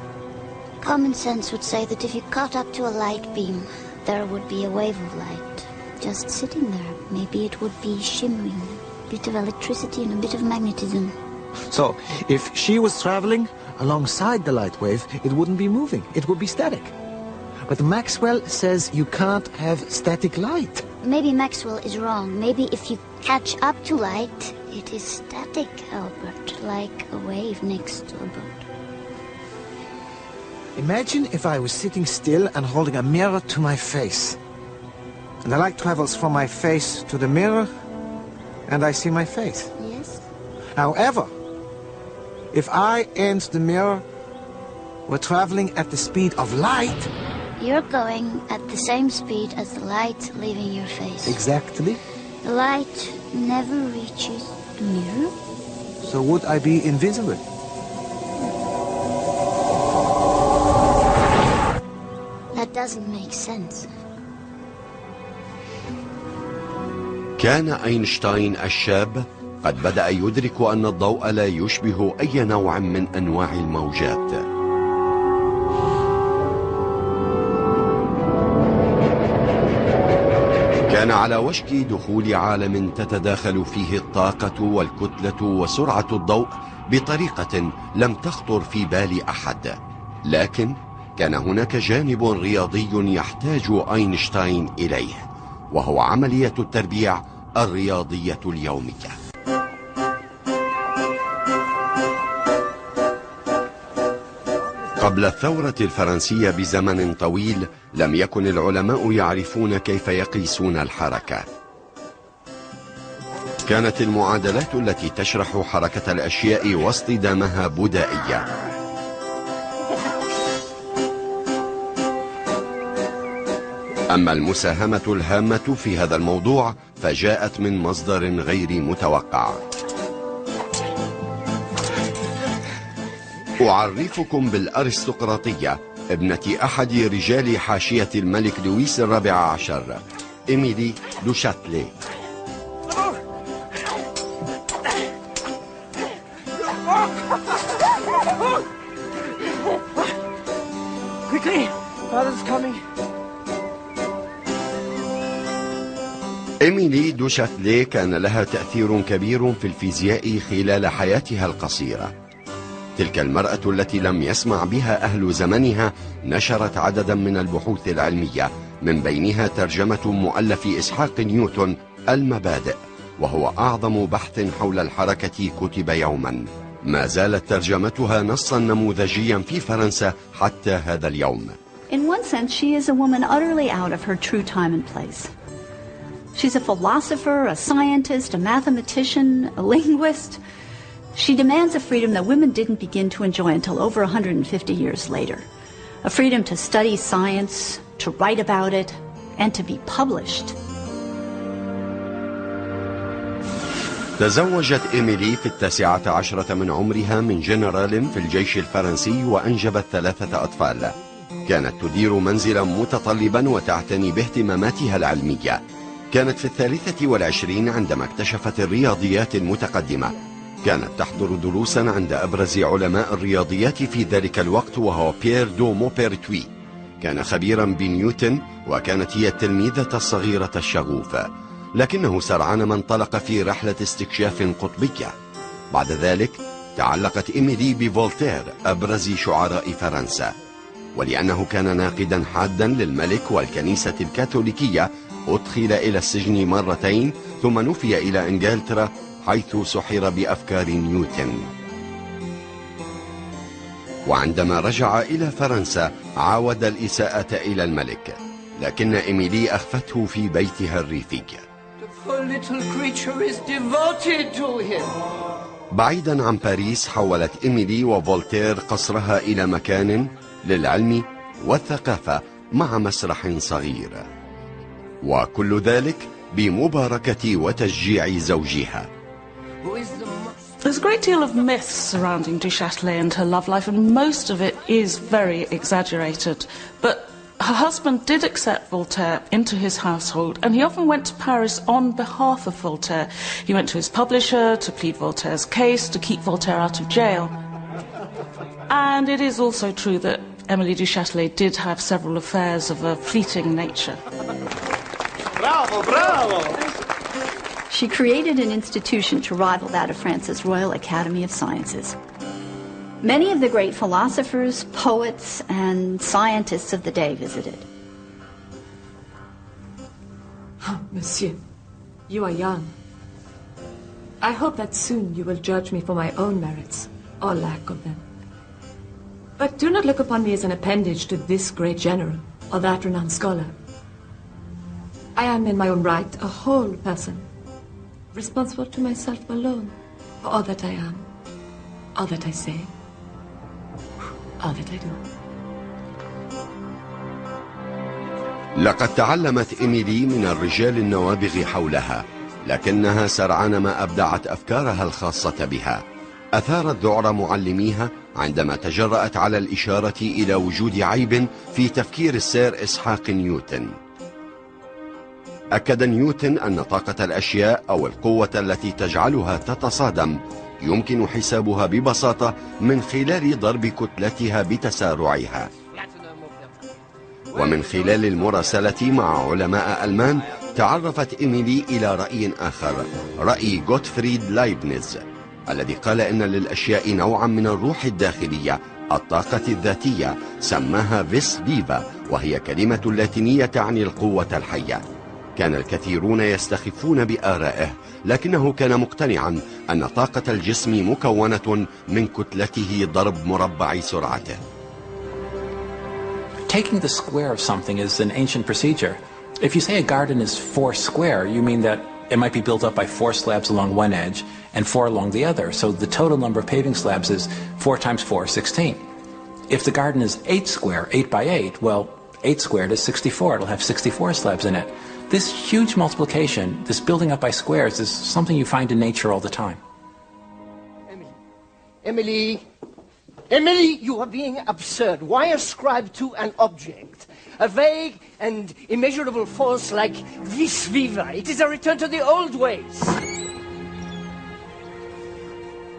Common sense would say that if you caught up to a light beam, there would be a wave of light just sitting there. Maybe it would be shimmering, a bit of electricity and a bit of magnetism. So, if she was traveling alongside the light wave, it wouldn't be moving. It would be static. But Maxwell says you can't have static light. Maybe Maxwell is wrong. Maybe if you catch up to light, it is static, Albert, like a wave next to a boat. Imagine if I was sitting still and holding a mirror to my face. And the light travels from my face to the mirror, and I see my face. Yes. However, if I and the mirror were traveling at the speed of light... You're going at the same speed as the light leaving your face. Exactly. The light never reaches the mirror. So would I be invisible? That doesn't make sense. كان اينشتاين الشاب قد بدأ يدرك أن الضوء لا يشبه أي نوع من أنواع الموجات. كان كان على وشك دخول عالم تتداخل فيه الطاقة والكتلة وسرعة الضوء بطريقة لم تخطر في بال أحد. لكن كان هناك جانب رياضي يحتاج اينشتاين إليه، وهو عملية التربيع الرياضية اليومية. قبل الثورة الفرنسية بزمن طويل لم يكن العلماء يعرفون كيف يقيسون الحركة. كانت المعادلات التي تشرح حركة الأشياء واصطدامها بدائية. أما المساهمة الهامة في هذا الموضوع فجاءت من مصدر غير متوقع. أعرفكم بالأرستقراطية، ابنة أحد رجال حاشية الملك لويس الرابع عشر، إيميلي دو شاتلي. Quickly, father's coming. إيميلي دو شاتلي كان لها تأثير كبير في الفيزياء خلال حياتها القصيرة. تلك المرأة التي لم يسمع بها أهل زمنها نشرت عددا من البحوث العلمية، من بينها ترجمة مؤلف إسحاق نيوتن المبادئ، وهو أعظم بحث حول الحركة كتب يوما. ما زالت ترجمتها نصا نموذجيا في فرنسا حتى هذا اليوم. In one sense, she is a woman utterly out of her true time and place. She's a philosopher, a scientist, a mathematician, a linguist. She demands a freedom that women didn't begin to enjoy until over 150 years later. A freedom to study science, to write about it, and to be published. تزوجت إيميلي في 19 من عمرها من جنرال في الجيش الفرنسي، وأنجبت 3 أطفال. كانت تدير منزلا متطلبا وتعتني باهتماماتها العلمية. كانت في 23 عندما اكتشفت الرياضيات المتقدمة. كانت تحضر دروسا عند أبرز علماء الرياضيات في ذلك الوقت، وهو بيير دو موبرتوي. كان خبيرا بنيوتن، وكانت هي التلميذة الصغيرة الشغوفة. لكنه سرعان ما انطلق في رحلة استكشاف قطبية. بعد ذلك تعلقت إيميلي بفولتير، أبرز شعراء فرنسا. ولأنه كان ناقدا حادا للملك والكنيسة الكاثوليكية، أدخل إلى السجن مرتين، ثم نفي إلى إنجلترا حيث سحر بأفكار نيوتن. وعندما رجع إلى فرنسا عاود الإساءة إلى الملك، لكن إيميلي أخفته في بيتها الريفي. بعيدا عن باريس، حولت إيميلي وفولتير قصرها إلى مكان للعلم والثقافة مع مسرح صغير، وكل ذلك بمباركة وتشجيع زوجها. There's a great deal of myths surrounding Du Châtelet and her love life, and most of it is very exaggerated. But her husband did accept Voltaire into his household, and he often went to Paris on behalf of Voltaire. He went to his publisher to plead Voltaire's case, to keep Voltaire out of jail. And it is also true that Emily du Châtelet did have several affairs of a fleeting nature. Bravo, bravo! She created an institution to rival that of France's Royal Academy of Sciences. Many of the great philosophers, poets, and scientists of the day visited. Oh, Monsieur, you are young. I hope that soon you will judge me for my own merits, or lack of them. But do not look upon me as an appendage to this great general, or that renowned scholar. I am in my own right a whole person, responsible to myself alone for all that I am, all that I say, all that I do. لقد تعلمت إيميلي من الرجال النوابغ حولها، لكنها سرعان ما أبدعت أفكارها الخاصة بها. أثارت ذعر معلميها عندما تجرأت على الإشارة إلى وجود عيب في تفكير السير إسحاق نيوتن. أكد نيوتن أن طاقة الأشياء أو القوة التي تجعلها تتصادم يمكن حسابها ببساطة من خلال ضرب كتلتها بتسارعها. ومن خلال المراسلة مع علماء ألمان تعرفت إيميلي إلى رأي آخر، رأي غوتفريد لايبنيز، الذي قال إن للأشياء نوعا من الروح الداخلية، الطاقة الذاتية، سماها فيس فيفا، وهي كلمة لاتينية تعني القوة الحية. كان الكثيرون يستخفون بآرائه، لكنه كان مقتنعا أن طاقة الجسم مكونة من كتلته ضرب مربع سرعته. Taking the square of something is an ancient procedure. If you say a garden is 4 square, you mean that it might be built up by 4 slabs along one edge and 4 along the other. So the total number of paving slabs is 4 times 4, 16. If the garden is 8 square, 8 by 8, well, 8 squared is 64. It'll have 64 slabs in it. This huge multiplication, this building up by squares, is something you find in nature all the time. Emily, you are being absurd. Why ascribe to an object a vague and immeasurable force like vis viva? It is a return to the old ways.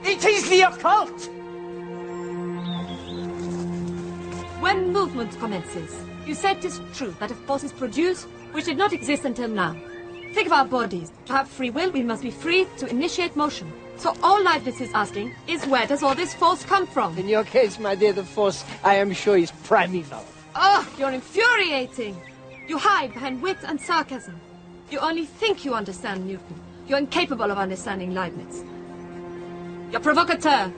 It is the occult. When movement commences, you said it is true that a force is produced which did not exist until now. Think of our bodies. To have free will, we must be free to initiate motion. So all Leibniz is asking is, where does all this force come from? In your case, my dear, the force, I am sure, is primeval. Oh, you're infuriating. You hide behind wit and sarcasm. You only think you understand Newton. You're incapable of understanding Leibniz. You're provocateur.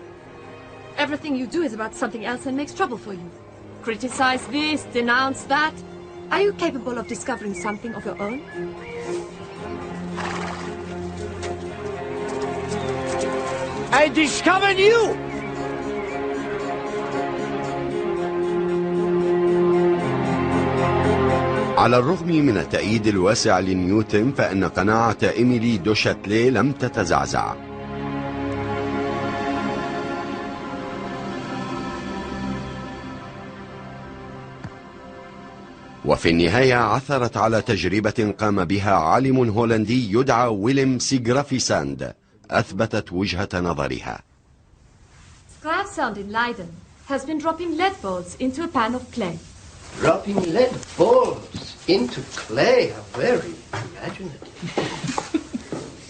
Everything you do is about something else and makes trouble for you. Criticize this, denounce that. Are you capable of discovering something of your own? I discovered you! على الرغم من التأييد الواسع لنيوتن، فإن قناعة إيميلي دو شاتلي لم تتزعزع. وفي النهاية عثرت على تجربة قام بها عالم هولندي يدعى ويلم سيغرافيساند، أثبتت وجهة نظرها. Graafsand in Leiden has been dropping lead balls into a pan of clay. Dropping lead balls into clay? How very imaginative.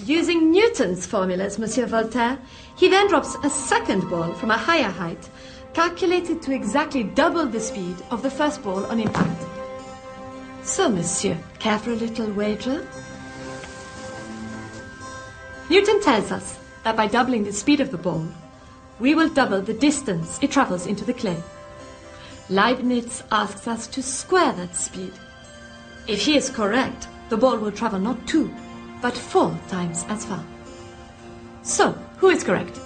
Using Newton's formulas, Monsieur Voltaire, he then drops a second ball from a higher height, calculated to exactly double the speed of the first ball on impact. So, Monsieur, care for a little wager? Newton tells us that by doubling the speed of the ball, we will double the distance it travels into the clay. Leibniz asks us to square that speed. If he is correct, the ball will travel not 2, but 4 times as far. So, who is correct?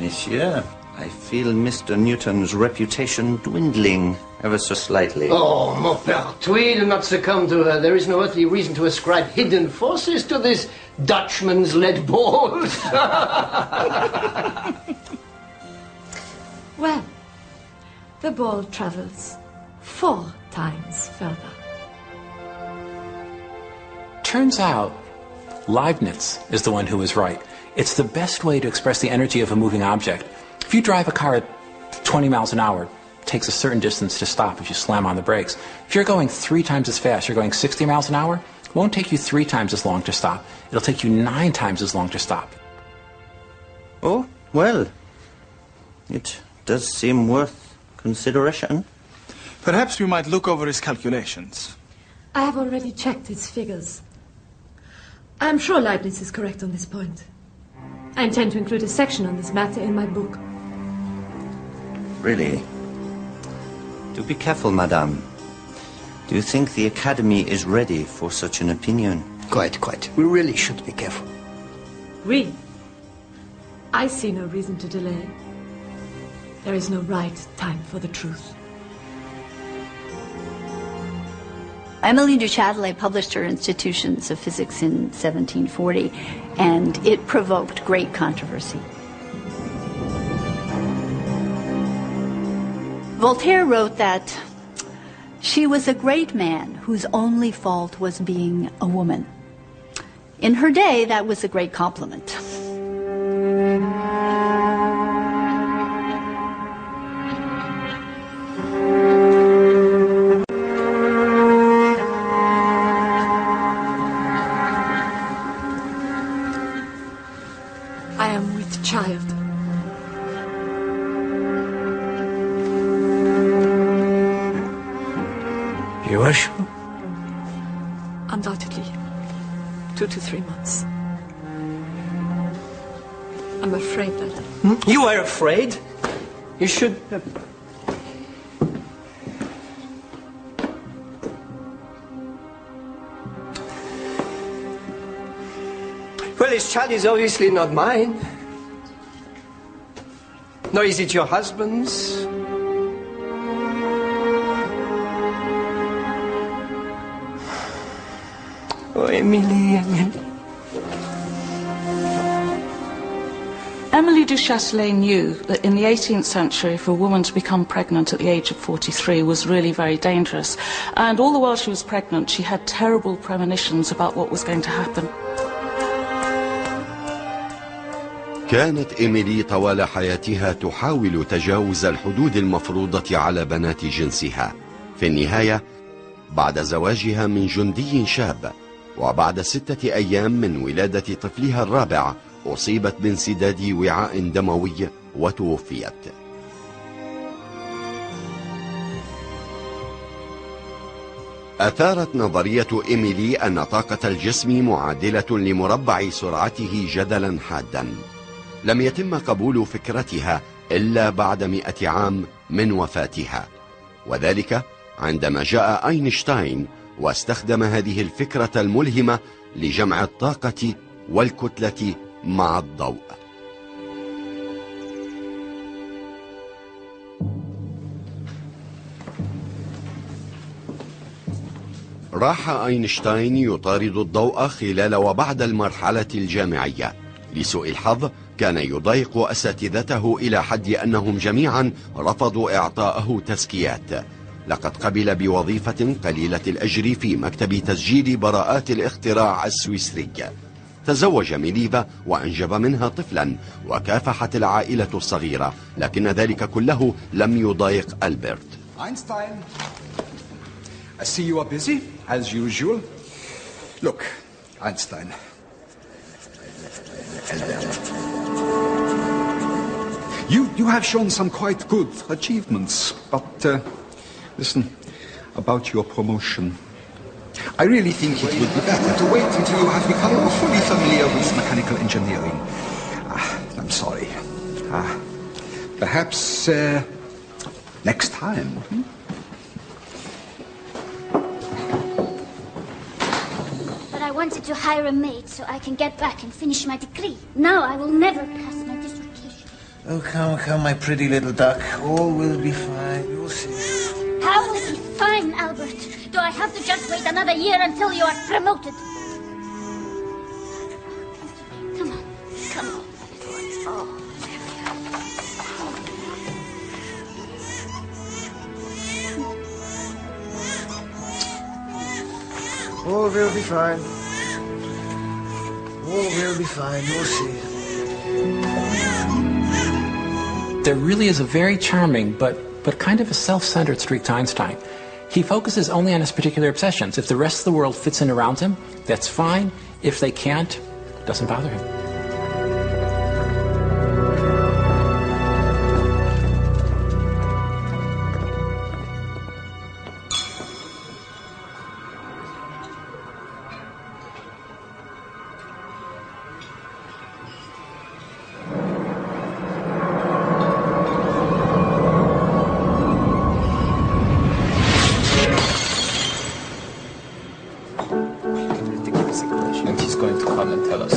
Monsieur, I feel Mr. Newton's reputation dwindling ever so slightly. Oh, mon père, do not succumb to her. There is no earthly reason to ascribe hidden forces to this Dutchman's lead balls. Well, the ball travels 4 times further. Turns out, Leibniz is the one who was right. It's the best way to express the energy of a moving object. If you drive a car at 20 miles an hour, it takes a certain distance to stop if you slam on the brakes. If you're going 3 times as fast, you're going 60 miles an hour, it won't take you 3 times as long to stop. It'll take you 9 times as long to stop. Oh, well, it does seem worth consideration. Perhaps we might look over his calculations. I have already checked his figures. I am sure Leibniz is correct on this point. I intend to include a section on this matter in my book. Really? Do be careful, madame. Do you think the Academy is ready for such an opinion? Quite. We really should be careful. We? I see no reason to delay. There is no right time for the truth. Émilie du Châtelet published her Institutions of Physics in 1740, and it provoked great controversy. Voltaire wrote that she was a great man whose only fault was being a woman. In her day, that was a great compliment. child. You are sure? Undoubtedly. 2 to 3 months. I'm afraid that... You are afraid? You should... Well, this child is obviously not mine. Nor is it your husband's. Oh, Emily. Emily du Châtelet knew that in the 18th century, for a woman to become pregnant at the age of 43 was really very dangerous. And all the while she was pregnant, she had terrible premonitions about what was going to happen. كانت إيميلي طوال حياتها تحاول تجاوز الحدود المفروضة على بنات جنسها. في النهاية، بعد زواجها من جندي شاب وبعد 6 أيام من ولادة طفلها الرابع، أصيبت بانسداد وعاء دموي وتوفيت. أثارت نظرية إيميلي أن طاقة الجسم معادلة لمربع سرعته جدلا حادا. لم يتم قبول فكرتها إلا بعد 100 عام من وفاتها، وذلك عندما جاء اينشتاين واستخدم هذه الفكرة الملهمة لجمع الطاقة والكتلة مع الضوء. راح اينشتاين يطارد الضوء خلال وبعد المرحلة الجامعية. لسوء الحظ كان يضايق أساتذته إلى حد أنهم جميعا رفضوا إعطاءه تزكيات. لقد قبل بوظيفة قليلة الأجر في مكتب تسجيل براءات الاختراع السويسري. تزوج ميليفا وأنجب منها طفلا وكافحت العائلة الصغيرة، لكن ذلك كله لم يضايق ألبرت. Einstein, I see you are busy, as usual. Look, Einstein. You have shown some quite good achievements, but listen, about your promotion. I really think it would be better to wait until you have become more fully familiar with mechanical engineering. I'm sorry. Perhaps next time. But I wanted to hire a maid so I can get back and finish my degree. Now I will never pass my dissertation. Oh, come, my pretty little duck. All will be fine. You'll see. How will it be fine, Albert? Do I have to just wait another year until you are promoted? Come on, come on. Oh. All will be fine. All will be fine. You'll see. There really is a very charming but kind of a self-centered streak to Einstein. He focuses only on his particular obsessions. If the rest of the world fits in around him, that's fine. If they can't, it doesn't bother him. And he's going to come and tell us.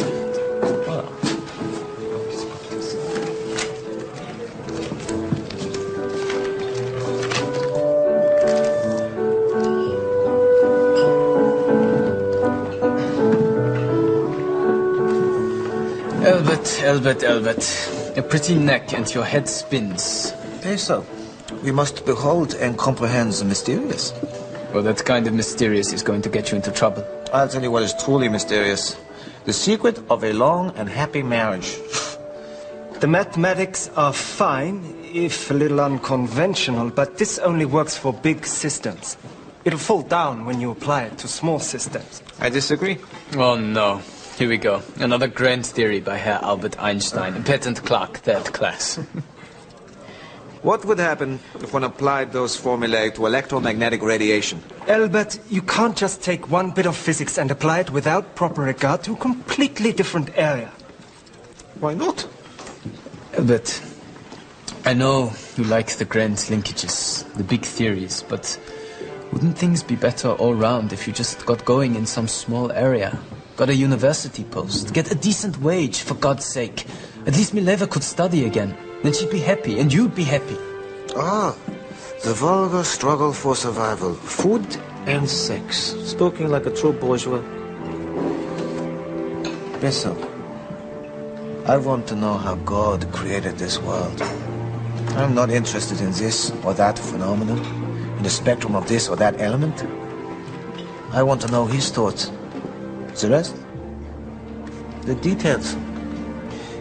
Albert, a pretty neck and your head spins. Okay, so we must behold and comprehend the mysterious. Well, that kind of mysterious is going to get you into trouble. I'll tell you what is truly mysterious. The secret of a long and happy marriage. The mathematics are fine, if a little unconventional, but this only works for big systems. It'll fall down when you apply it to small systems. I disagree. Oh, no. Here we go. Another grand theory by Herr Albert Einstein, a patent clerk, third class. What would happen if one applied those formulae to electromagnetic radiation? Albert, you can't just take one bit of physics and apply it without proper regard to a completely different area. Why not? Albert, I know you like the grand linkages, the big theories, but wouldn't things be better all round if you just got going in some small area? Got a university post, get a decent wage, for God's sake. At least Mileva could study again. Then she'd be happy, and you'd be happy. Ah, the vulgar struggle for survival. Food and sex. Spoken like a true bourgeois. Besso, I want to know how God created this world. I'm not interested in this or that phenomenon, in the spectrum of this or that element. I want to know his thoughts. The rest? The details.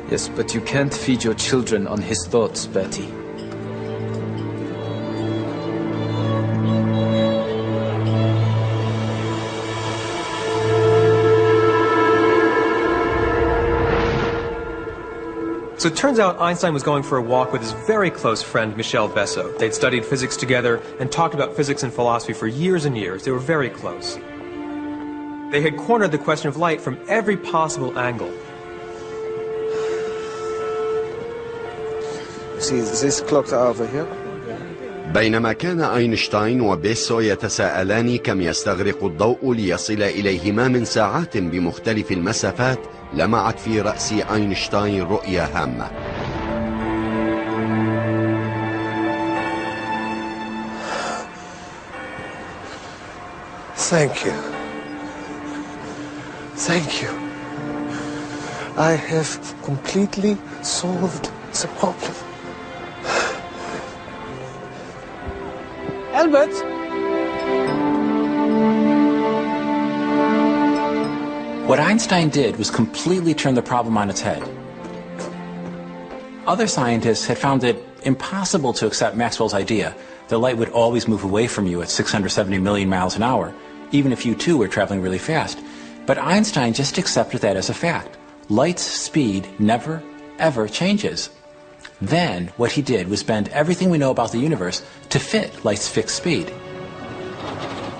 Yes, but you can't feed your children on his thoughts, Bertie. So it turns out Einstein was going for a walk with his very close friend, Michel Besso. They'd studied physics together and talked about physics and philosophy for years and years. They were very close. They had cornered the question of light from every possible angle. See, this clock over here. بينما كان أينشتاين وبيسو يتساءلان كم يستغرق الضوء ليصل إليهما من ساعات بمختلف المسافات، لمعت في رأس أينشتاين رؤية هامة. Thank you. Thank you. I have completely solved the problem. Albert! What Einstein did was completely turn the problem on its head. Other scientists had found it impossible to accept Maxwell's idea that light would always move away from you at 670 million miles an hour, even if you too were traveling really fast. But Einstein just accepted that as a fact. Light's speed never, ever changes. Then, what he did was bend everything we know about the universe to fit light's fixed speed.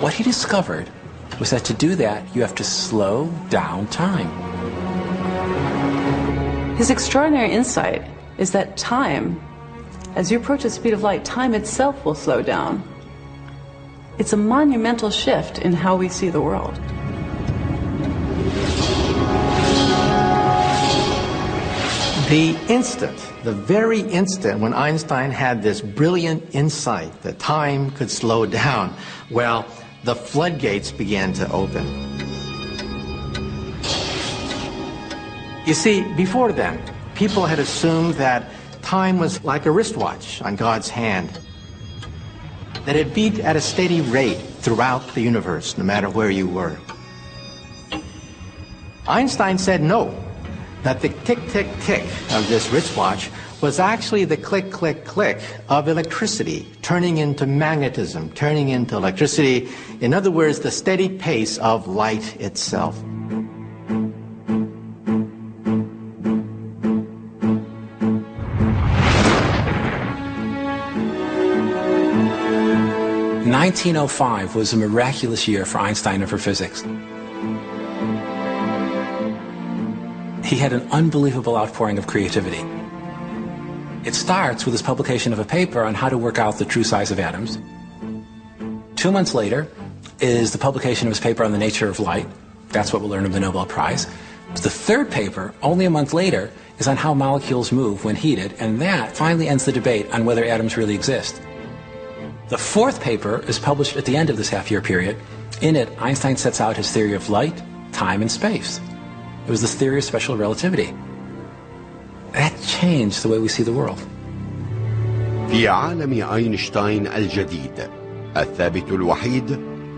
What he discovered was that to do that, you have to slow down time. His extraordinary insight is that time, as you approach the speed of light, time itself will slow down. It's a monumental shift in how we see the world. The very instant when Einstein had this brilliant insight that time could slow down, well, the floodgates began to open. You see, before then, people had assumed that time was like a wristwatch on God's hand, that it beat at a steady rate throughout the universe, no matter where you were. Einstein said no, that the tick-tick-tick of this wristwatch was actually the click-click-click of electricity, turning into magnetism, turning into electricity. In other words, the steady pace of light itself. In 1905 was a miraculous year for Einstein and for physics. He had an unbelievable outpouring of creativity. It starts with his publication of a paper on how to work out the true size of atoms. 2 months later is the publication of his paper on the nature of light. That's what we'll learn of the Nobel Prize. The third paper, only a month later, is on how molecules move when heated, and that finally ends the debate on whether atoms really exist. The fourth paper is published at the end of this half-year period. In it, Einstein sets out his theory of light, time, and space. It was this theory of special relativity. That changed the way we see the world. في عالم أينشتاين الجديد، الثابت الوحيد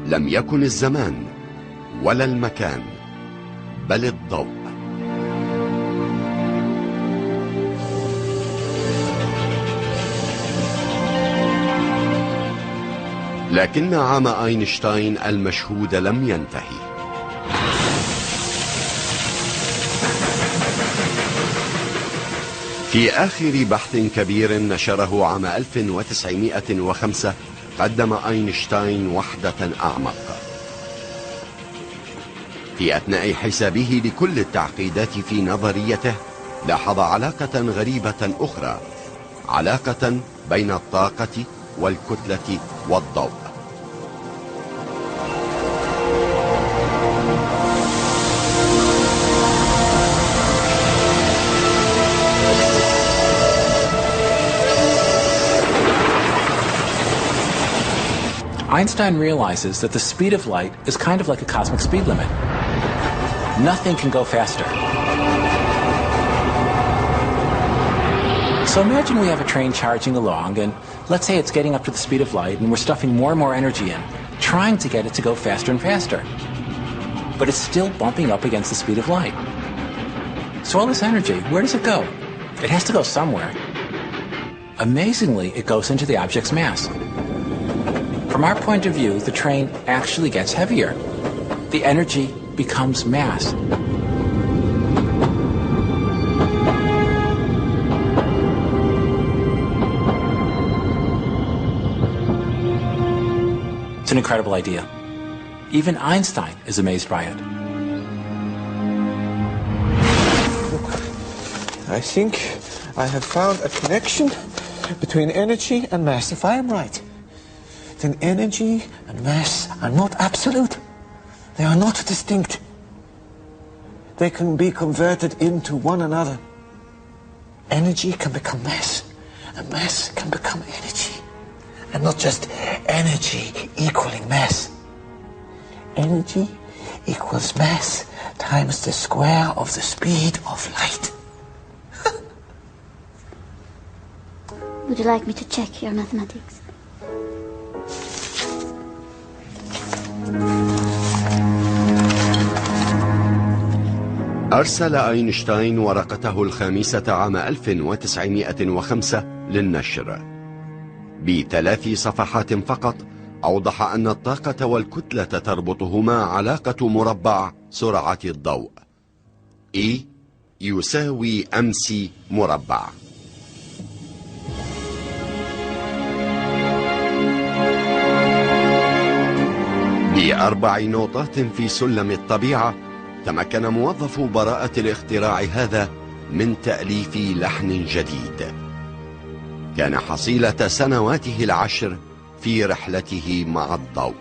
لم يكن الزمان ولا المكان، بل الضوء. لكن عام أينشتاين المشهود لم ينتهي. في آخر بحث كبير نشره عام 1905 قدم اينشتاين وحدة أعمق. في أثناء حسابه لكل التعقيدات في نظريته لاحظ علاقة غريبة أخرى، علاقة بين الطاقة والكتلة والضوء. Einstein realizes that the speed of light is kind of like a cosmic speed limit. Nothing can go faster. So imagine we have a train charging along, and let's say it's getting up to the speed of light, and we're stuffing more and more energy in, trying to get it to go faster and faster. But it's still bumping up against the speed of light. So all this energy, where does it go? It has to go somewhere. Amazingly, it goes into the object's mass. From our point of view, the train actually gets heavier. The energy becomes mass. It's an incredible idea. Even Einstein is amazed by it. I think I have found a connection between energy and mass, if I am right. Then energy and mass are not absolute. They are not distinct. They can be converted into one another. Energy can become mass, and mass can become energy. And not just energy equaling mass. Energy equals mass times the square of the speed of light. Would you like me to check your mathematics? أرسل اينشتاين ورقته الخامسة عام 1905 للنشر. ب3 صفحات فقط أوضح أن الطاقة والكتلة تربطهما علاقة مربع سرعة الضوء E يساوي MC مربع. ب4 نقطات في سلم الطبيعة تمكن موظف براءة الاختراع هذا من تأليف لحن جديد كان حصيلة سنواته العشر في رحلته مع الضوء.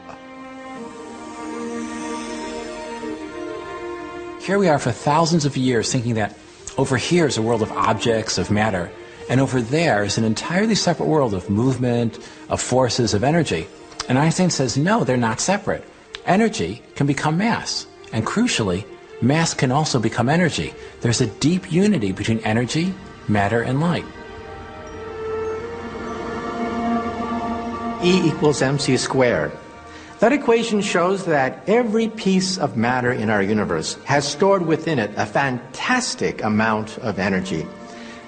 Here we are for thousands of years thinking that over here is a world of objects, of matter, and over there is an entirely separate world of movement, of forces, of energy. And Einstein says, no, they're not separate. Energy can become mass, and crucially, mass can also become energy. There's a deep unity between energy, matter, and light. E equals mc squared. That equation shows that every piece of matter in our universe has stored within it a fantastic amount of energy.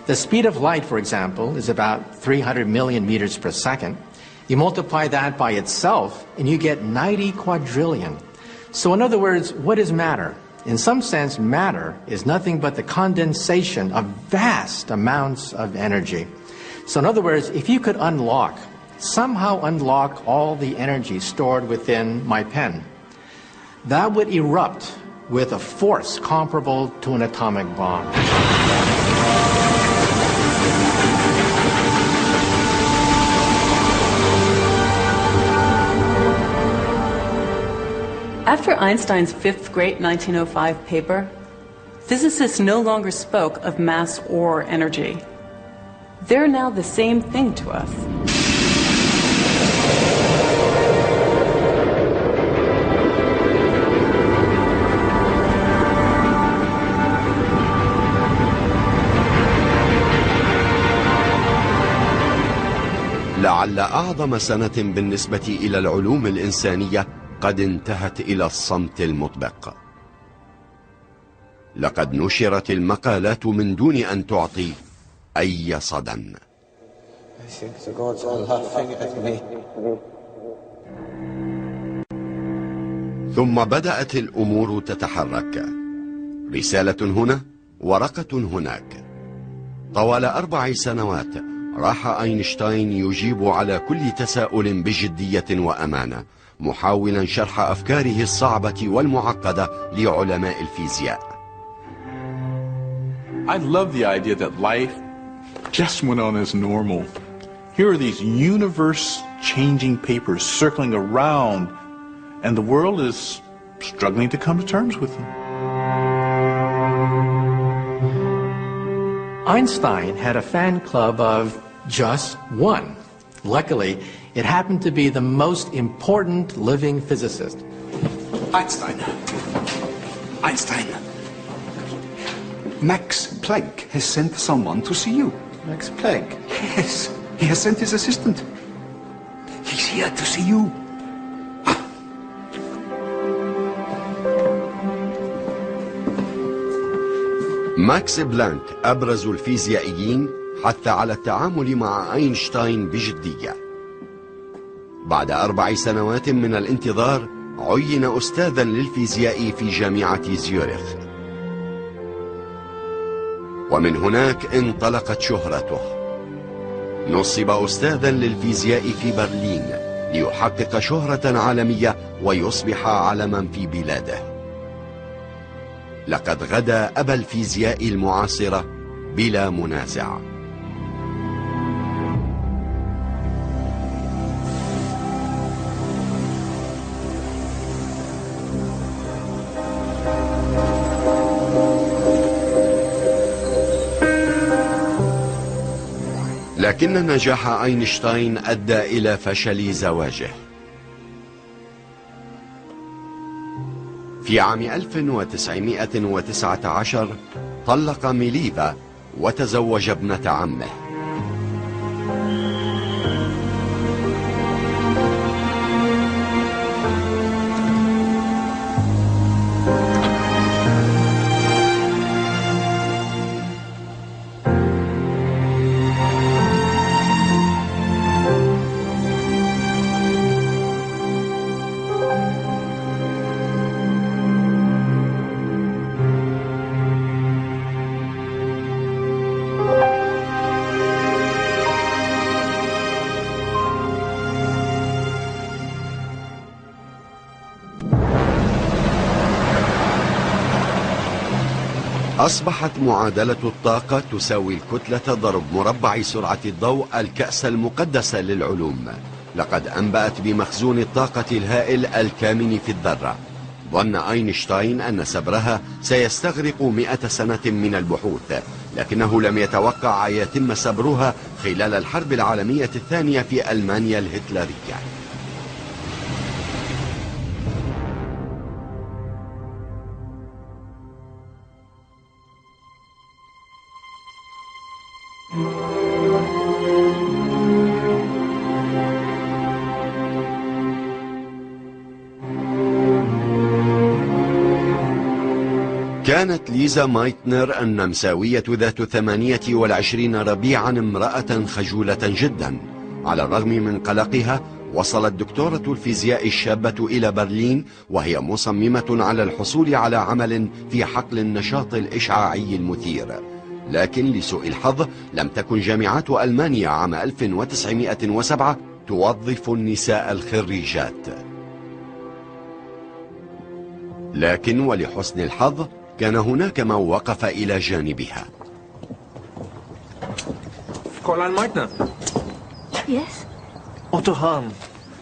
The speed of light, for example, is about 300 million meters per second. You multiply that by itself, and you get 90 quadrillion. So in other words, what is matter? In some sense, matter is nothing but the condensation of vast amounts of energy. So in other words, if you could somehow unlock all the energy stored within my pen, that would erupt with a force comparable to an atomic bomb. After Einstein's fifth great 1905 paper, physicists no longer spoke of mass or energy. They're now the same thing to us. لعل أعظم سنة بالنسبة إلى العلوم الإنسانية قد انتهت إلى الصمت المطبق. لقد نشرت المقالات من دون أن تعطي أي صدى. ثم بدأت الأمور تتحرك. رسالة هنا، ورقة هناك. طوال 4 سنوات راح اينشتاين يجيب على كل تساؤل بجدية وأمانة، محاولا شرح أفكاره الصعبة والمعقدة لعلماء الفيزياء. I love the idea that life just went on as normal. Here are these universe-changing papers circling around, and the world is struggling to come to terms with them. Einstein had a fan club of just one. Luckily, it happened to be the most important living physicist. Einstein. Max Planck has sent someone to see you. Max Planck? Yes, he has sent his assistant. He's here to see you. ماكس بلانك أبرز الفيزيائيين حث على التعامل مع اينشتاين بجدية. بعد 4 سنوات من الانتظار عين أستاذا للفيزياء في جامعة زيورخ، ومن هناك انطلقت شهرته. نصب أستاذا للفيزياء في برلين ليحقق شهرة عالمية ويصبح علما في بلاده. لقد غدا أبا الفيزياء المعاصرة بلا منازع. لكن نجاح اينشتاين أدى إلى فشل زواجه. في عام 1919 طلق ميليفا وتزوج ابنة عمه. أصبحت معادلة الطاقة تساوي الكتلة ضرب مربع سرعة الضوء، الكأس المقدس للعلوم. لقد أنبأت بمخزون الطاقة الهائل الكامن في الذرة. ظن أينشتاين أن سبرها سيستغرق 100 سنة من البحوث، لكنه لم يتوقع أن يتم سبرها خلال الحرب العالمية الثانية في ألمانيا الهتلرية. كانت ليزا مايتنر النمساوية ذات 28 ربيعا امرأة خجولة جدا. على الرغم من قلقها وصلت دكتورة الفيزياء الشابة إلى برلين وهي مصممة على الحصول على عمل في حقل النشاط الإشعاعي المثير. لكن لسوء الحظ لم تكن جامعات ألمانيا عام 1907 توظف النساء الخريجات. لكن ولحسن الحظ كان هناك من وقف إلى جانبها. Fräulein Meitner. Yes? Otto Hahn.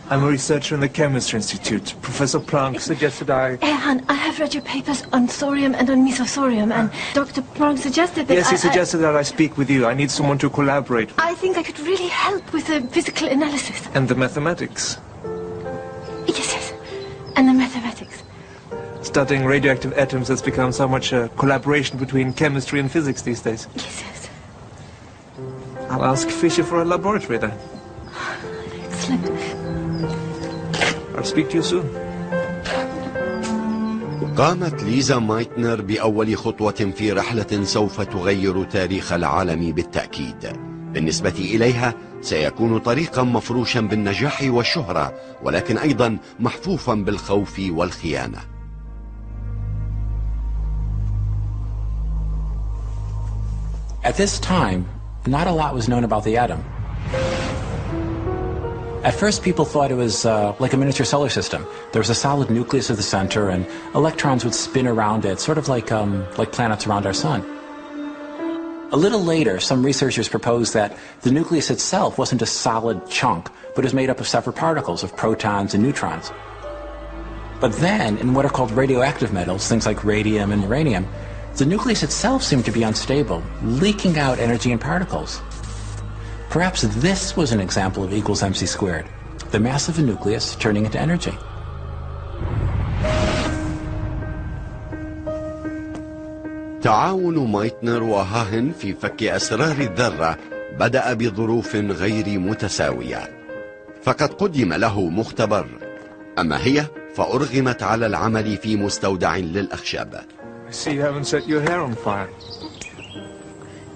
I'm a researcher in the Chemistry Institute. Professor Planck suggested I... Herr Hahn, I have read your papers on thorium and on mesothorium, and Dr. Planck suggested that Yes, he suggested that I speak with you. I need someone to collaborate. I think I could really help with the physical analysis. And the mathematics. Yes. And the mathematics. Studying radioactive atoms has become so much a collaboration between chemistry and physics these days. Yes. I'll ask Fischer for a laboratory then. Excellent. I'll speak to you soon. قامت ليزا مايتنر بأول خطوة في رحلة سوف تغير تاريخ العالم بالتأكيد. بالنسبة إليها سيكون طريقا مفروشا بالنجاح والشهرة، ولكن أيضا محفوفا بالخوف والخيانة. At this time, not a lot was known about the atom. At first, people thought it was like a miniature solar system. There was a solid nucleus at the center, and electrons would spin around it, sort of like planets around our sun. A little later, some researchers proposed that the nucleus itself wasn't a solid chunk, but is made up of separate particles of protons and neutrons. But then, in what are called radioactive metals, things like radium and uranium, the nucleus itself seemed to be unstable, leaking out energy and particles. Perhaps this was an example of E equals mc squared, the mass of a nucleus turning into energy. تعاون مايتنر وهاهن في فك أسرار الذرة بدأ بظروف غير متساوية، فقد قدم له مختبر، أما هي فأرغمت على العمل في مستودع للأخشاب. I see you haven't set your hair on fire.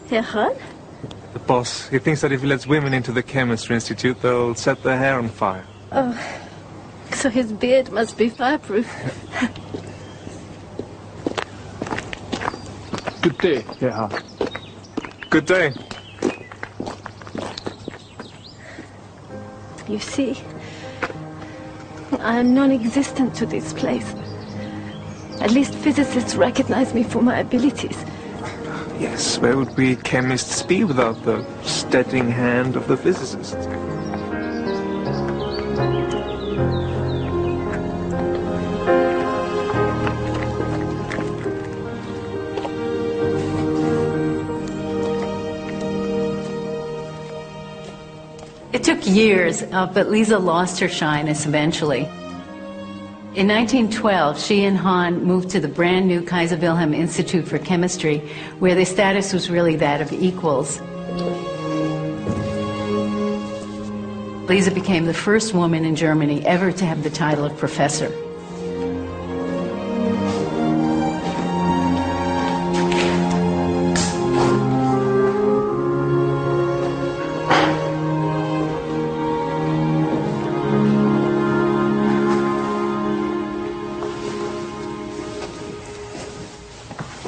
Herr Hahn? The boss, he thinks that if he lets women into the chemistry institute, they'll set their hair on fire. Oh, so his beard must be fireproof. Good day, Herr Hahn. Good day. You see, I am non-existent to this place. At least physicists recognize me for my abilities. Yes, where would we chemists be without the steadying hand of the physicists? It took years, but Lisa lost her shyness eventually. In 1912, she and Hahn moved to the brand new Kaiser Wilhelm Institute for Chemistry, where their status was really that of equals. Lisa became the first woman in Germany ever to have the title of professor.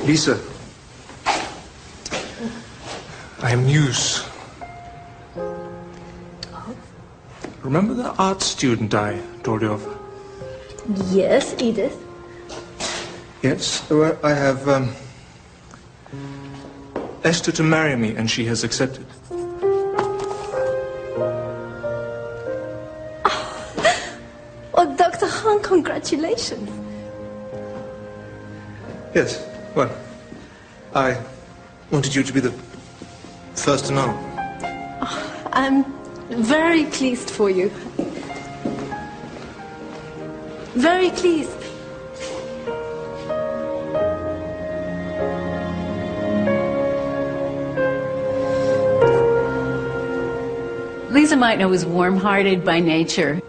Lisa, I have news. Remember the art student I told you of? Yes, Edith. Yes, well, I have asked her to marry me, and she has accepted. Oh, Dr. Hahn, congratulations. Yes, well, I wanted you to be the first to know. I'm very pleased for you. Very pleased. Lisa Meitner was warm-hearted by nature.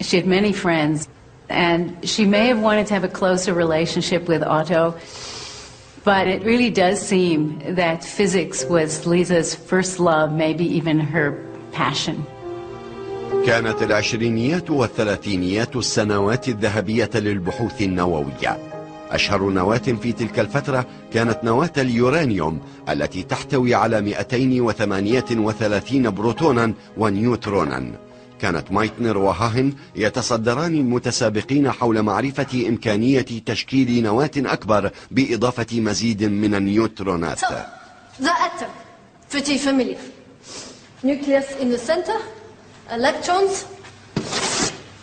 She had many friends, and she may have wanted to have a closer relationship with Otto, but it really does seem that physics was Lisa's first love, maybe even her passion. كانت العشرينيات والثلاثينيات السنوات الذهبية للبحوث النووية. أشهر نواة في تلك الفترة كانت نواة اليورانيوم التي تحتوي على 238 بروتونا ونيوترونا. كانت مايتنر وهاهن يتصدران المتسابقين حول معرفة إمكانية تشكيل نواة أكبر بإضافة مزيد من النيوترونات. So, the atom, pretty familiar. Nucleus in the center, electrons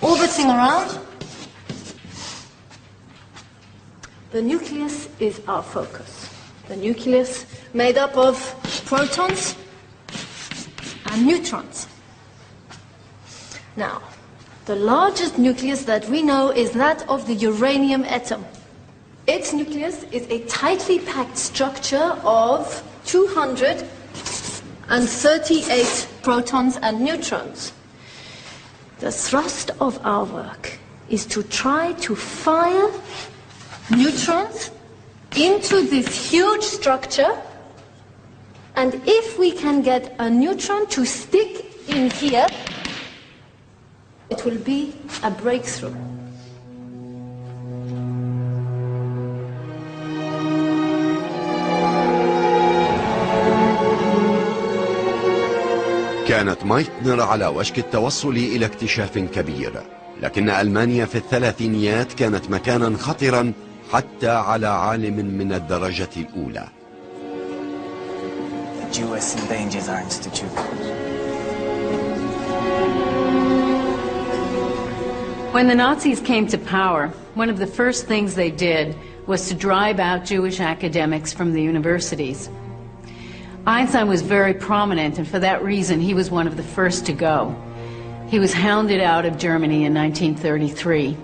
orbiting around. The nucleus is our focus. The nucleus made up of protons and neutrons. Now, the largest nucleus that we know is that of the uranium atom. Its nucleus is a tightly packed structure of 238 protons and neutrons. The thrust of our work is to try to fire neutrons into this huge structure, and if we can get a neutron to stick in here, it will be a breakthrough. كانت مايتنر على وشك التوصل إلى اكتشاف كبير، لكن ألمانيا في الثلاثينيات كانت مكانا خطرا حتى على عالم من الدرجة الأولى. The US endangers our institute. When the Nazis came to power, one of the first things they did was to drive out Jewish academics from the universities. Einstein was very prominent, and for that reason he was one of the first to go. He was hounded out of Germany in 1933.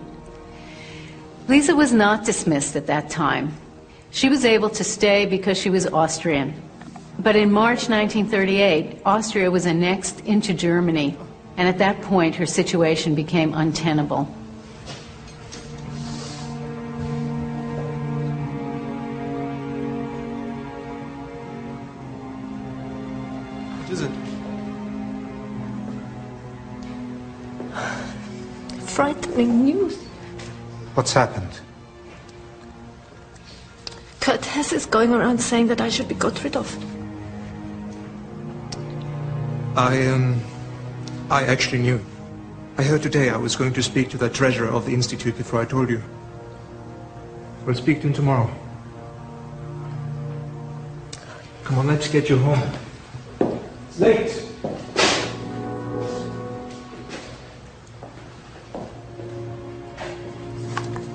Lisa was not dismissed at that time. She was able to stay because she was Austrian. But in March 1938, Austria was annexed into Germany, and at that point her situation became untenable. What is it? Frightening news. What's happened? Kurt Hess is going around saying that I should be got rid of. I actually knew. I heard today I was going to speak to the treasurer of the institute before I told you. We'll speak to him tomorrow. Come on, let's get you home. It's late.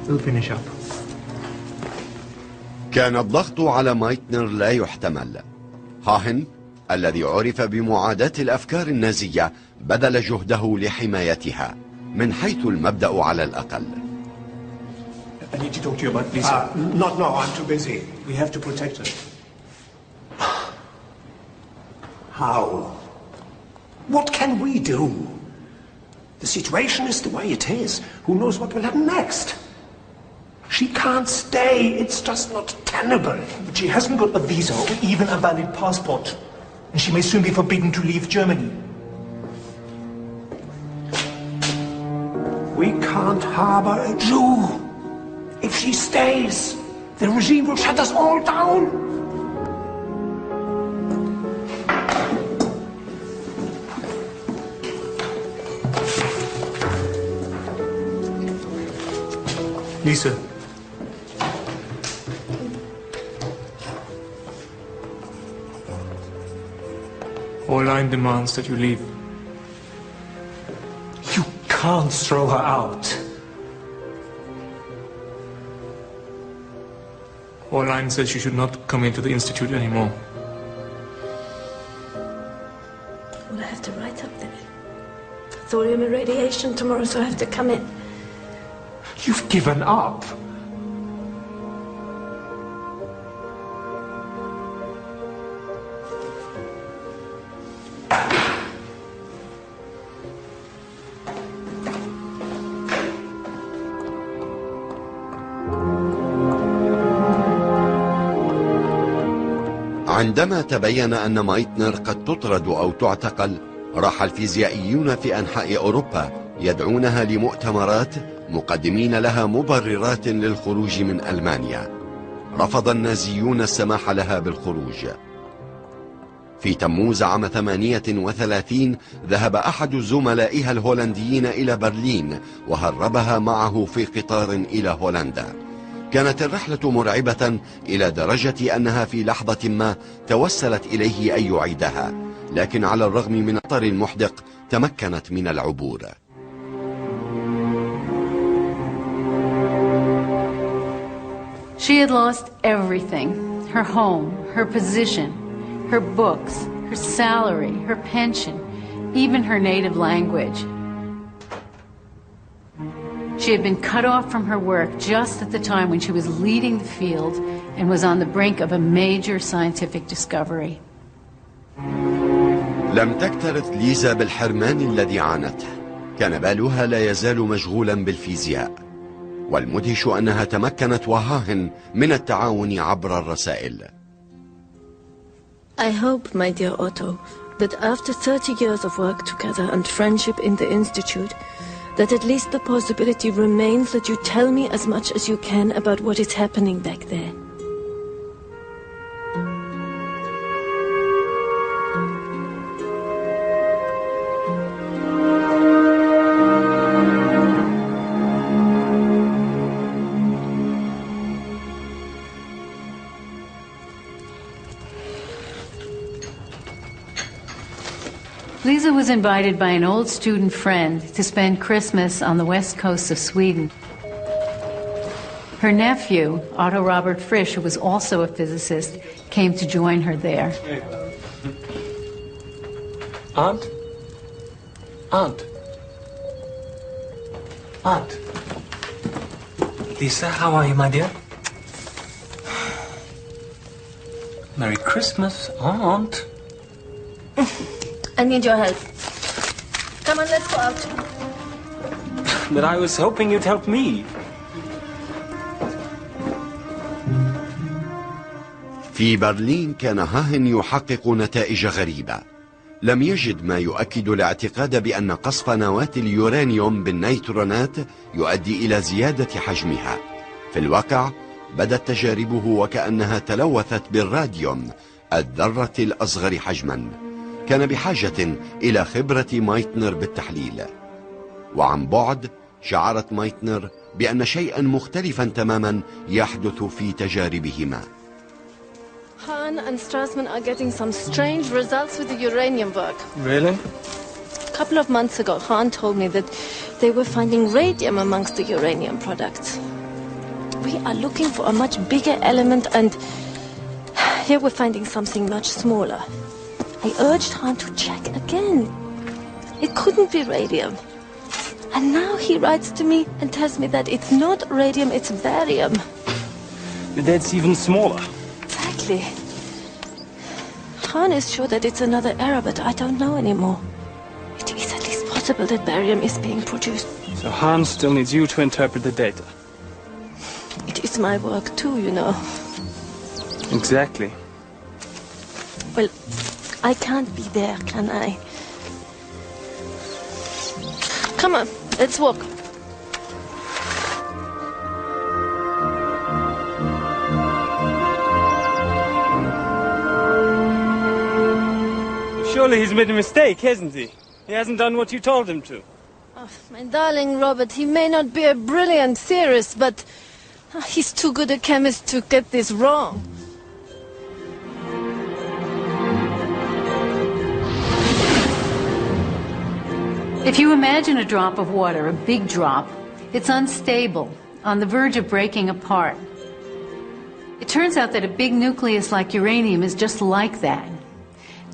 We'll finish up. كان الضغط على مايتنر لا يحتمل. هاهن الذي عرف بمعاداة الأفكار النازية بذل جهده لحمايتها من حيث المبدأ على الأقل. I need to talk to you about Lisa. Not now, I'm too busy. We have to protect her. How? What can we do? The situation is the way it is. Who knows what will happen next? She can't stay. It's just not tenable. But she hasn't got a visa or even a valid passport. And she may soon be forbidden to leave Germany. We can't harbor a Jew. If she stays, the regime will shut us all down. Lisa. Orline demands that you leave. You can't throw her out. Orline says you should not come into the institute anymore. Well, I have to write up then. Thorium irradiation tomorrow, so I have to come in. You've given up. عندما تبين أن مايتنر قد تطرد أو تعتقل، راح الفيزيائيون في أنحاء أوروبا يدعونها لمؤتمرات مقدمين لها مبررات للخروج من ألمانيا. رفض النازيون السماح لها بالخروج. في تموز عام 38 ذهب أحد زملائها الهولنديين إلى برلين وهربها معه في قطار إلى هولندا. كانت الرحلة مرعبة إلى درجة أنها في لحظة ما توسلت إليه أن يعيدها، لكن على الرغم من الخطر المحدق تمكنت من العبور. She had lost everything: her home, her position, her books, her salary, her pension, even her native language. She had been cut off from her work just at the time when she was leading the field and was on the brink of a major scientific discovery. لم تكترث ليزا بالحرمان الذي عانته. كان بالها لا يزال مشغولا بالفيزياء، والمدهش أنها تمكنت وهاهن من التعاون عبر الرسائل. I hope, my dear Otto, that after 30 years of work together and friendship in the Institute, that at least the possibility remains that you tell me as much as you can about what is happening back there. Lisa was invited by an old student friend to spend Christmas on the west coast of Sweden. Her nephew, Otto Robert Frisch, who was also a physicist, came to join her there. Aunt? Aunt? Aunt? Lisa, how are you, my dear? Merry Christmas, Aunt. I need your help. Come on, let's go out. But I was hoping you'd help me. في برلين كان هاهن يحقق نتائج غريبة. لم يجد ما يؤكد الاعتقاد بأن قصف نواة اليورانيوم بالنيترونات يؤدي إلى زيادة حجمها. في الواقع بدت تجاربه وكأنها تلوثت بالراديوم الذرة الأصغر حجما. كان بحاجة إلى خبرة مايتنر بالتحليل. وعن بعد شعرت مايتنر بأن شيئا مختلفا تماما يحدث في تجاربهما. Hahn and Strassman are getting some strange results with the uranium work. Really? A couple of months ago, Hahn told me that they were finding radium amongst the uranium products. We are looking for a much bigger element, and here we're finding something much smaller. I urged Hahn to check again. It couldn't be radium. And now he writes to me and tells me that it's not radium, it's barium. That's even smaller. Exactly. Hahn is sure that it's another error, but I don't know anymore. It is at least possible that barium is being produced. So Hahn still needs you to interpret the data. It is my work too, you know. Exactly. Well, I can't be there, can I? Come on, let's walk. Surely he's made a mistake, hasn't he? He hasn't done what you told him to. Oh, my darling Robert, he may not be a brilliant theorist, but he's too good a chemist to get this wrong. If you imagine a drop of water, a big drop, it's unstable, on the verge of breaking apart. It turns out that a big nucleus like uranium is just like that.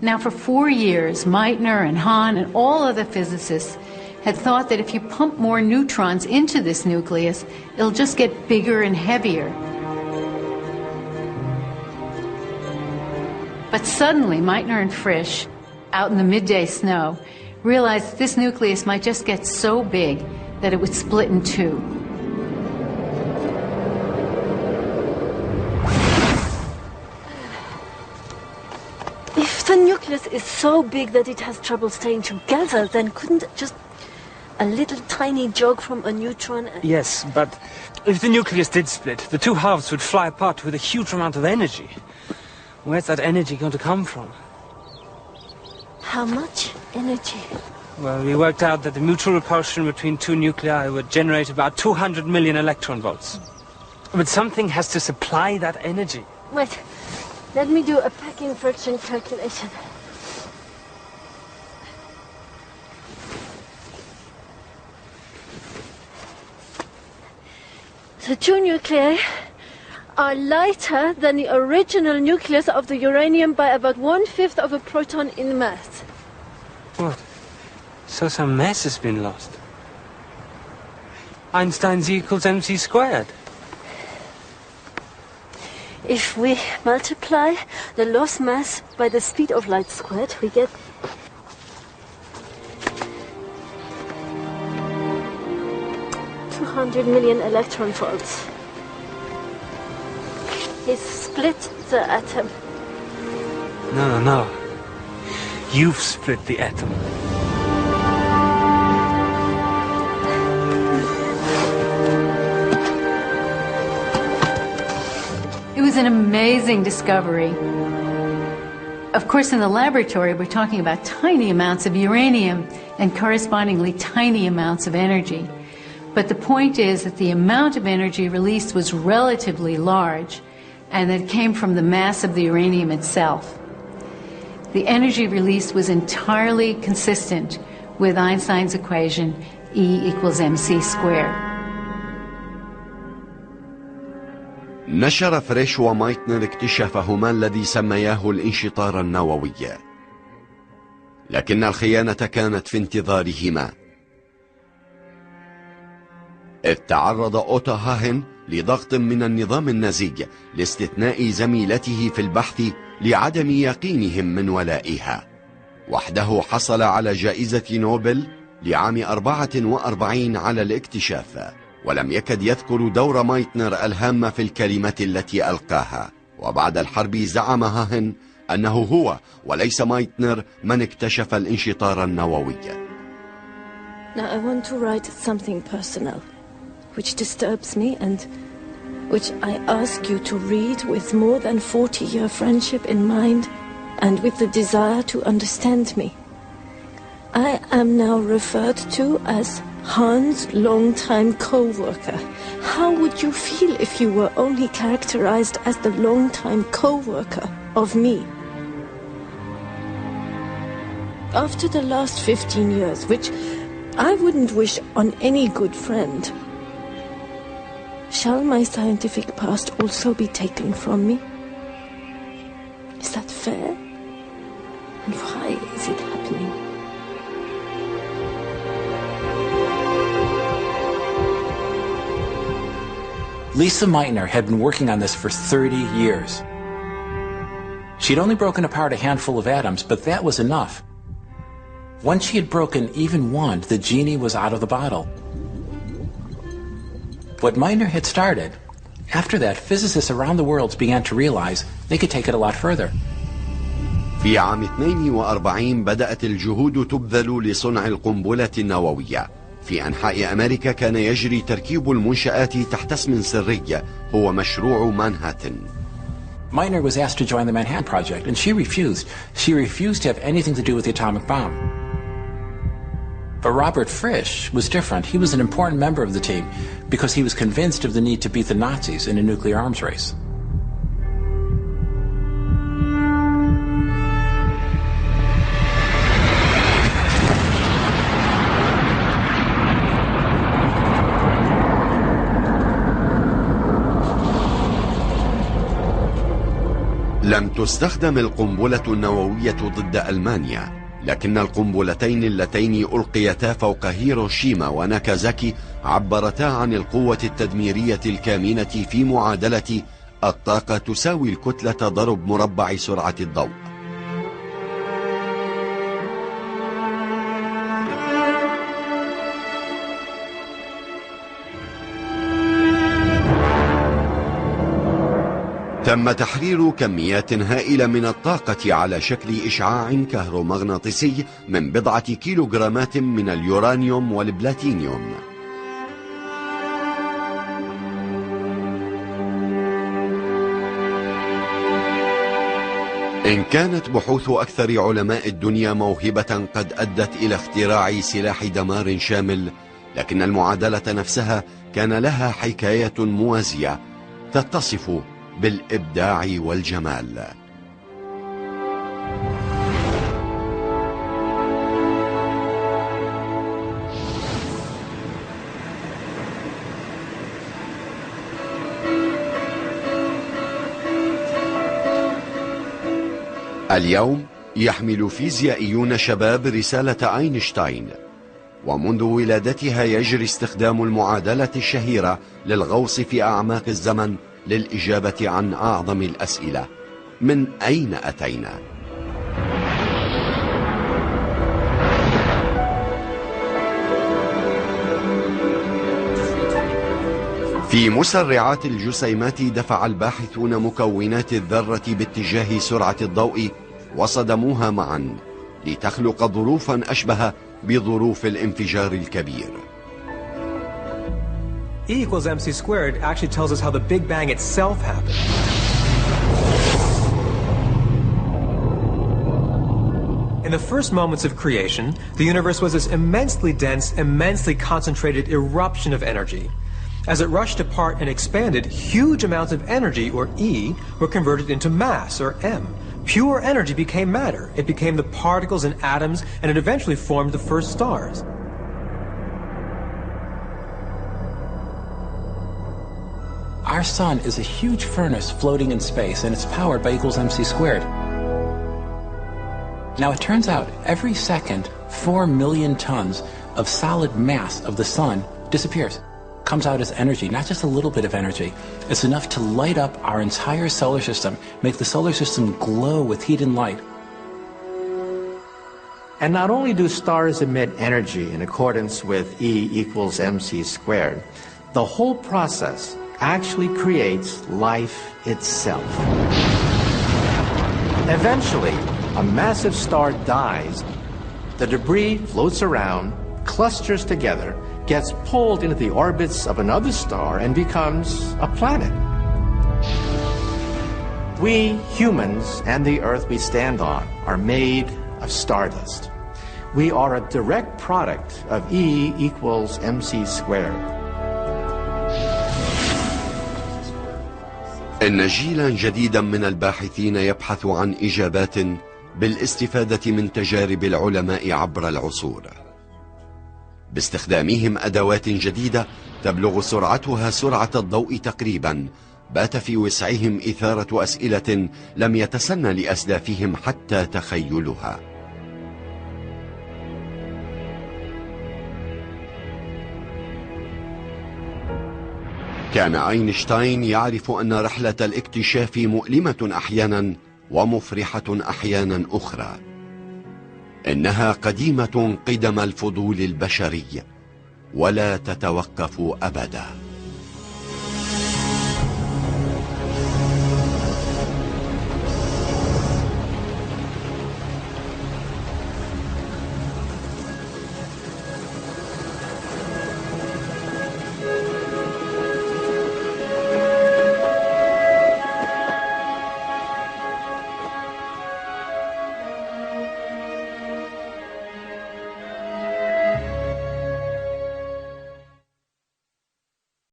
Now, for 4 years, Meitner and Hahn and all other physicists had thought that if you pump more neutrons into this nucleus, it'll just get bigger and heavier. But suddenly, Meitner and Frisch, out in the midday snow, realized this nucleus might just get so big that it would split in two. If the nucleus is so big that it has trouble staying together, then couldn't just a little tiny jog from a neutron... Yes, but if the nucleus did split, the two halves would fly apart with a huge amount of energy. Where's that energy going to come from? How much energy? Well, we worked out that the mutual repulsion between two nuclei would generate about 200 million electron volts. But something has to supply that energy. Wait, let me do a packing friction calculation. The two nuclei are lighter than the original nucleus of the uranium by about 1/5 of a proton in mass. What? So some mass has been lost. Einstein's E equals mc squared. If we multiply the lost mass by the speed of light squared, we get 200 million electron volts. He split the atom. No. You've split the atom. It was an amazing discovery. Of course, in the laboratory, we're talking about tiny amounts of uranium and correspondingly tiny amounts of energy. But the point is that the amount of energy released was relatively large, and that it came from the mass of the uranium itself. The energy released was entirely consistent with Einstein's equation E equals mc squared. نشر فريش ومايتنر اكتشافهما الذي سمياه الانشطار النووي، لكن الخيانة كانت في انتظارهما، إذ تعرض أوتو هاهن لضغط من النظام النازي لاستثناء زميلته في البحث لعدم يقينهم من ولائها. وحده حصل على جائزة نوبل لعام 44 على الاكتشاف، ولم يكد يذكر دور مايتنر الهام في الكلمة التي ألقاها. وبعد الحرب زعم هاهن أنه هو وليس مايتنر من اكتشف الانشطار النووي. Now I want to write something personal, which disturbs me and which I ask you to read with more than 40-year friendship in mind and with the desire to understand me. I am now referred to as Hans' long-time co-worker. How would you feel if you were only characterized as the long-time co-worker of me? After the last 15 years, which I wouldn't wish on any good friend, shall my scientific past also be taken from me? Is that fair? And why is it happening? Lisa Meitner had been working on this for 30 years. She'd only broken apart a handful of atoms, but that was enough. Once she had broken even one, the genie was out of the bottle. What Meitner had started, after that, physicists around the world began to realize they could take it a lot further. في عام 42 بدأت الجهود تبذل لصنع القنبلة النووية. في أنحاء أمريكا كان يجري تركيب المنشآت تحت اسم سري هو مشروع مانهاتن. Meitner was asked to join the Manhattan Project, and she refused. She refused to have anything to do with the atomic bomb. But Robert Frisch was different. He was an important member of the team because he was convinced of the need to beat the Nazis in a nuclear arms race. لم تستخدم القنبلة النووية ضد ألمانيا، لكن القنبلتين اللتين ألقيتا فوق هيروشيما وناكازاكي عبرتا عن القوة التدميرية الكامنة في معادلة الطاقة تساوي الكتلة ضرب مربع سرعة الضوء. تم تحرير كميات هائلة من الطاقة على شكل إشعاع كهرومغناطيسي من بضعة كيلوغرامات من اليورانيوم والبلاتينيوم. إن كانت بحوث أكثر علماء الدنيا موهبة قد أدت إلى اختراع سلاح دمار شامل، لكن المعادلة نفسها كان لها حكاية موازية تتصف بالإبداع والجمال. اليوم يحمل فيزيائيون شباب رسالة اينشتاين، ومنذ ولادتها يجري استخدام المعادلة الشهيرة للغوص في أعماق الزمن للإجابة عن أعظم الأسئلة: من أين أتينا؟ في مسرعات الجسيمات دفع الباحثون مكونات الذرة باتجاه سرعة الضوء وصدموها معا لتخلق ظروفا أشبه بظروف الانفجار الكبير. E equals mc squared actually tells us how the Big Bang itself happened. In the first moments of creation, the universe was this immensely dense, immensely concentrated eruption of energy. As it rushed apart and expanded, huge amounts of energy, or E, were converted into mass, or M, Pure energy became matter. It became the particles and atoms, and it eventually formed the first stars. Our sun is a huge furnace floating in space, and it's powered by equals mc squared. Now, it turns out every second, 4 million tons of solid mass of the sun disappears. Comes out as energy, not just a little bit of energy. It's enough to light up our entire solar system, make the solar system glow with heat and light. And not only do stars emit energy in accordance with E equals mc squared, the whole process actually creates life itself. Eventually, a massive star dies. The debris floats around, clusters together, gets pulled into the orbits of another star, and becomes a planet. We humans and the Earth we stand on are made of stardust. We are a direct product of E equals mc squared. إن جيلا جديدا من الباحثين يبحث عن إجابات بالاستفادة من تجارب العلماء عبر العصور، باستخدامهم أدوات جديدة تبلغ سرعتها سرعة الضوء تقريبا. بات في وسعهم إثارة أسئلة لم يتسنى لأسلافهم حتى تخيلها. كان اينشتاين يعرف أن رحلة الاكتشاف مؤلمة أحيانا ومفرحة أحيانا أخرى. إنها قديمة قدم الفضول البشري ولا تتوقف أبدا.